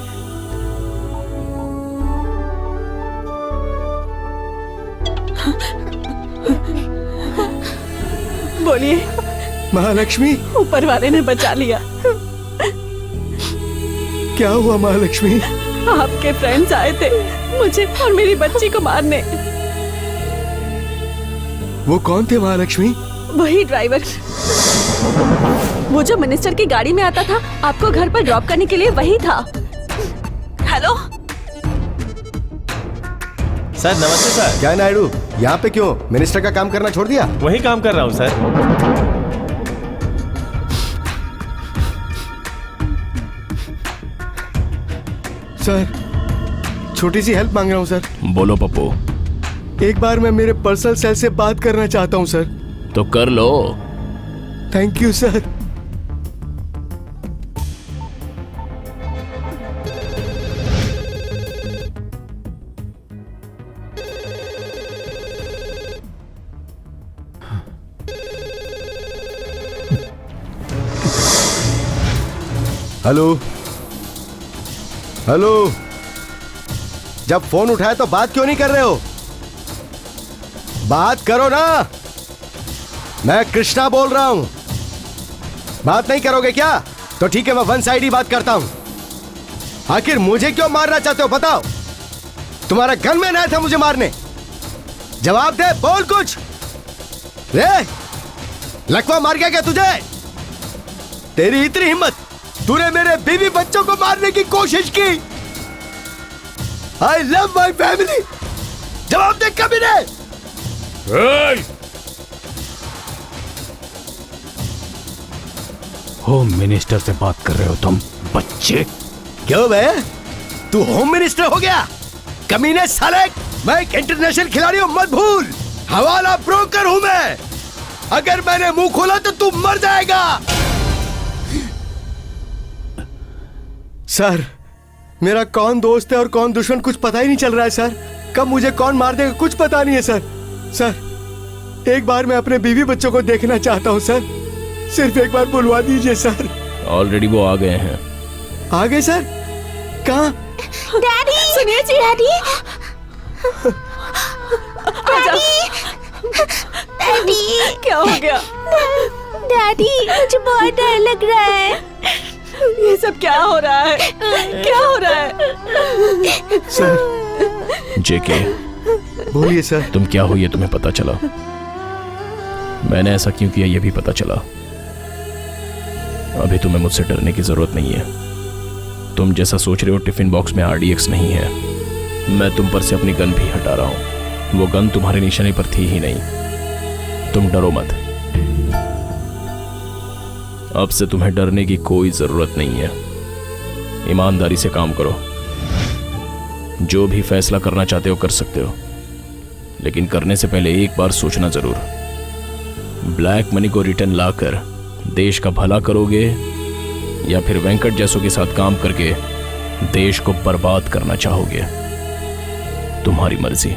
बोलिए। महालक्ष्मी, ऊपर वाले ने बचा लिया। क्या हुआ महालक्ष्मी? आपके फ्रेंड्स आए थे मुझे और मेरी बच्ची को मारने। वो कौन थे महालक्ष्मी? वही ड्राइवर, वो जो मिनिस्टर की गाड़ी में आता था आपको घर पर ड्रॉप करने के लिए, वही था। Hello sir. नमस्ते सर। क्या नायडू, यहाँ पे क्यों? मिनिस्टर का काम करना छोड़ दिया? वही काम कर रहा हूँ सर। सर छोटी सी हेल्प मांग रहा हूँ सर। बोलो पप्पू। एक बार मैं मेरे पर्सनल सेल से बात करना चाहता हूँ सर। तो कर लो। Thank you sir. Hello hello, जब फोन उठाया तो बात क्यों नहीं कर रहे हो? बात करो ना। मैं कृष्णा बोल रहा हूं। बात नहीं करोगे क्या? तो ठीक है, मैं वन साइड ही बात करता हूं। आखिर मुझे क्यों मारना चाहते हो बताओ? तुम्हारा गनमैन आया था मुझे मारने। जवाब दे, बोल कुछ। रे लकवा मार गया क्या तुझे? तेरी इतनी हिम्मत, तूने मेरे बीवी बच्चों को मारने की कोशिश की। I love my family. जवाब दे कभी नहीं। होम मिनिस्टर से बात कर रहे हो तुम बच्चे? क्यों बे, तू होम मिनिस्टर हो गया? कमीने साले, मैं एक इंटरनेशनल खिलाड़ी हूं, मत भूल। हवाला ब्रोकर हूं मैं। अगर मैंने मुंह खोला तो तू मर जाएगा। सर मेरा कौन दोस्त है और कौन दुश्मन कुछ पता ही नहीं चल रहा है सर। कब मुझे कौन मार देगा कुछ पता नहीं है सर। सर एक बार मैं अपने बीवी बच्चों को देखना चाहता हूं सर। सिर्फ एक बार बुलवा दीजिए सर। ऑलरेडी वो आ गए हैं। आ गए सर? कहाँ? डैडी, सुनिए जी। डैडी, डैडी क्या हो गया? डैडी मुझे बहुत डर लग रहा है। ये सब क्या हो रहा है? क्या हो रहा है? सर जेके, बोलिए सर। तुम क्या हो ये तुम्हें पता चला? मैंने ऐसा क्यों किया ये भी पता चला। अभी तुम्हें मुझसे डरने की जरूरत नहीं है। तुम जैसा सोच रहे हो टिफिन बॉक्स में RDX नहीं है। मैं तुम पर से अपनी गन भी हटा रहा हूं। वो गन तुम्हारे निशाने पर थी ही नहीं। तुम डरो मत। अब से तुम्हें डरने की कोई जरूरत नहीं है। ईमानदारी से काम करो। जो भी फैसला करना चाहते हो कर सकते हो, लेकिन करने से पहले एक बार सोचना जरूर। ब्लैक मनी को रिटर्न लाकर देश का भला करोगे या फिर वेंकट जैसों के साथ काम करके देश को बर्बाद करना चाहोगे? तुम्हारी मर्जी।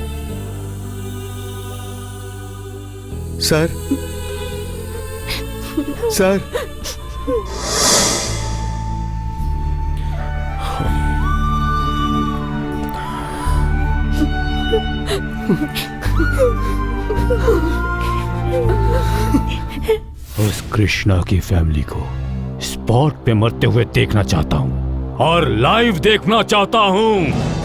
सर सर उस कृष्णा की फैमिली को स्पॉट पे मरते हुए देखना चाहता हूं और लाइव देखना चाहता हूं।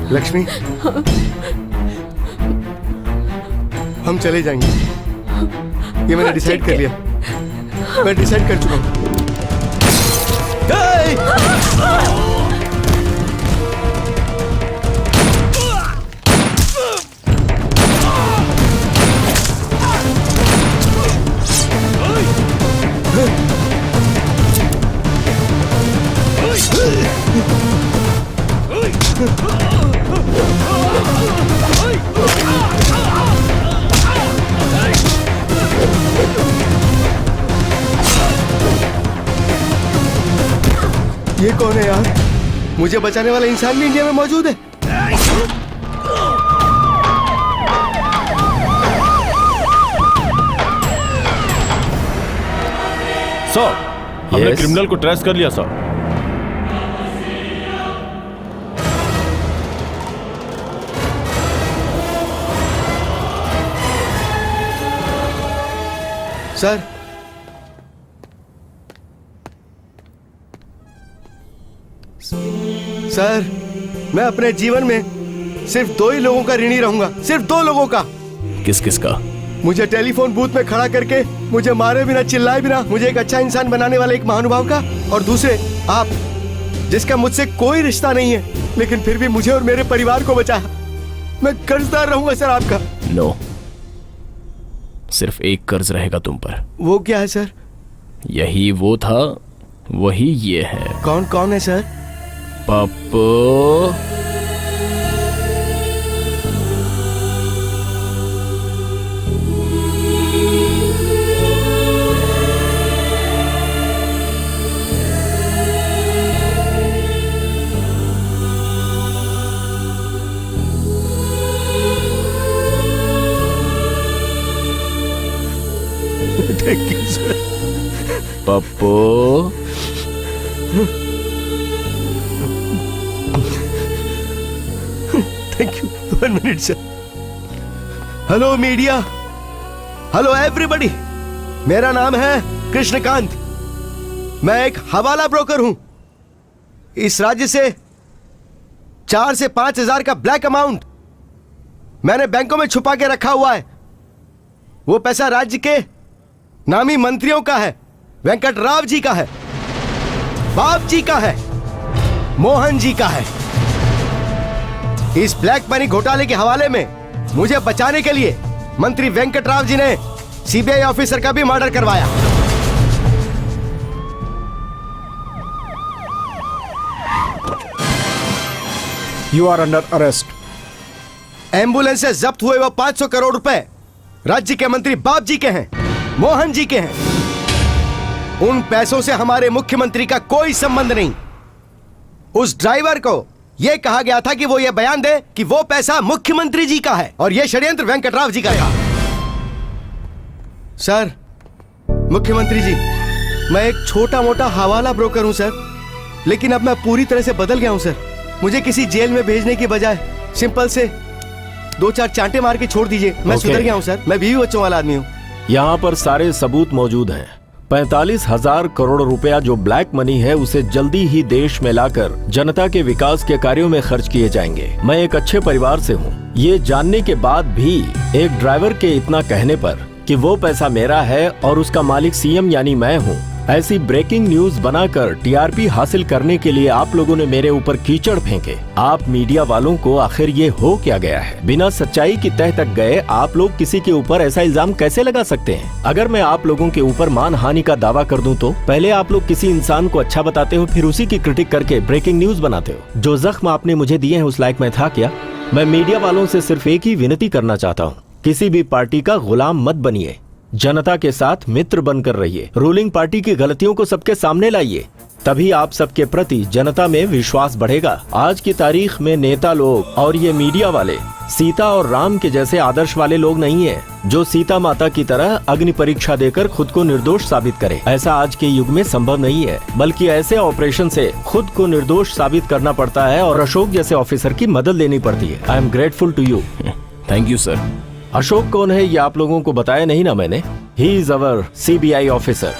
लक्ष्मी, हम चले जाएंगे। ये मैंने डिसाइड कर लिया। मैं डिसाइड कर चुका हूँ। ये कौन है यार? मुझे बचाने वाला इंसान भी इंडिया में मौजूद है। सर, हमने क्रिमिनल को ट्रेस कर लिया सर। सर, सर, मैं अपने जीवन में सिर्फ 2 ही लोगों का ऋणी रहूंगा। सिर्फ 2 लोगों का। किस किस का? मुझे टेलीफोन बूथ में खड़ा करके मुझे मारे बिना, चिल्लाए बिना मुझे एक अच्छा इंसान बनाने वाले एक महानुभाव का, और दूसरे आप, जिसका मुझसे कोई रिश्ता नहीं है लेकिन फिर भी मुझे और मेरे परिवार को बचाया। मैं कर्जदार रहूंगा सर आपका। नो, सिर्फ एक कर्ज रहेगा तुम पर। वो क्या है सर? यही वो था, वही ये है। कौन कौन है sir? Pappu. Thank you sir. Pappu. Thank you. 1 minute sir. Hello media, hello everybody, मेरा नाम है कृष्णकांत। मैं एक हवाला ब्रोकर हूं। इस राज्य से 4 से 5 हजार का ब्लैक अमाउंट मैंने बैंकों में छुपा के रखा हुआ है। वो पैसा राज्य के नामी मंत्रियों का है, वेंकट राव जी का है, बाप जी का है, मोहन जी का है। इस ब्लैक मनी घोटाले के हवाले में मुझे बचाने के लिए मंत्री वेंकटराव जी ने सीबीआई ऑफिसर का भी मर्डर करवाया। You are under arrest. Ambulance से जब्त हुए वो 500 करोड़ रुपए राज्य के मंत्री बाप जी के हैं, मोहन जी के हैं। उन पैसों से हमारे मुख्यमंत्री का कोई संबंध नहीं। उस ड्राइवर को यह कहा गया था कि वो ये बयान दे कि वो पैसा मुख्यमंत्री जी का है और यह षड्यंत्र वेंकटराव जी का था। सर, मुख्यमंत्री जी, मैं एक छोटा मोटा हवाला ब्रोकर हूं सर, लेकिन अब मैं पूरी तरह से बदल गया हूं सर। मुझे किसी जेल में भेजने की बजाय सिंपल से 2-4 चांटे मार के छोड़ दीजिए। मैं सुधर गया हूं सर, मैं बीवी बच्चों वाला आदमी हूं। यहाँ पर सारे सबूत मौजूद हैं। 45,000 करोड़ रुपया जो ब्लैक मनी है उसे जल्दी ही देश में लाकर जनता के विकास के कार्यों में खर्च किए जाएंगे। मैं एक अच्छे परिवार से हूँ। ये जानने के बाद भी एक ड्राइवर के इतना कहने पर कि वो पैसा मेरा है और उसका मालिक सीएम यानी मैं हूँ, ऐसी ब्रेकिंग न्यूज बनाकर टीआरपी हासिल करने के लिए आप लोगों ने मेरे ऊपर कीचड़ फेंके। आप मीडिया वालों को आखिर ये हो क्या गया है? बिना सच्चाई की तह तक गए आप लोग किसी के ऊपर ऐसा इल्जाम कैसे लगा सकते हैं? अगर मैं आप लोगों के ऊपर मानहानि का दावा कर दूं तो पहले आप लोग किसी इंसान को अच्छा बताते हो, फिर उसी की क्रिटिक करके ब्रेकिंग न्यूज बनाते हो। जो जख्म आपने मुझे दिए हैं उस लायक मैं था क्या? मैं मीडिया वालों से सिर्फ एक ही विनती करना चाहता हूँ, किसी भी पार्टी का गुलाम मत बनिए, जनता के साथ मित्र बनकर रहिए, रूलिंग पार्टी की गलतियों को सबके सामने लाइए, तभी आप सबके प्रति जनता में विश्वास बढ़ेगा। आज की तारीख में नेता लोग और ये मीडिया वाले सीता और राम के जैसे आदर्श वाले लोग नहीं हैं, जो सीता माता की तरह अग्नि परीक्षा देकर खुद को निर्दोष साबित करे। ऐसा आज के युग में संभव नहीं है, बल्कि ऐसे ऑपरेशन से खुद को निर्दोष साबित करना पड़ता है और अशोक जैसे ऑफिसर की मदद लेनी पड़ती है। I am grateful to you. Thank you sir. Ashok कौन है ये आप लोगों को बताया नहीं ना मैंने? He is our CBI officer.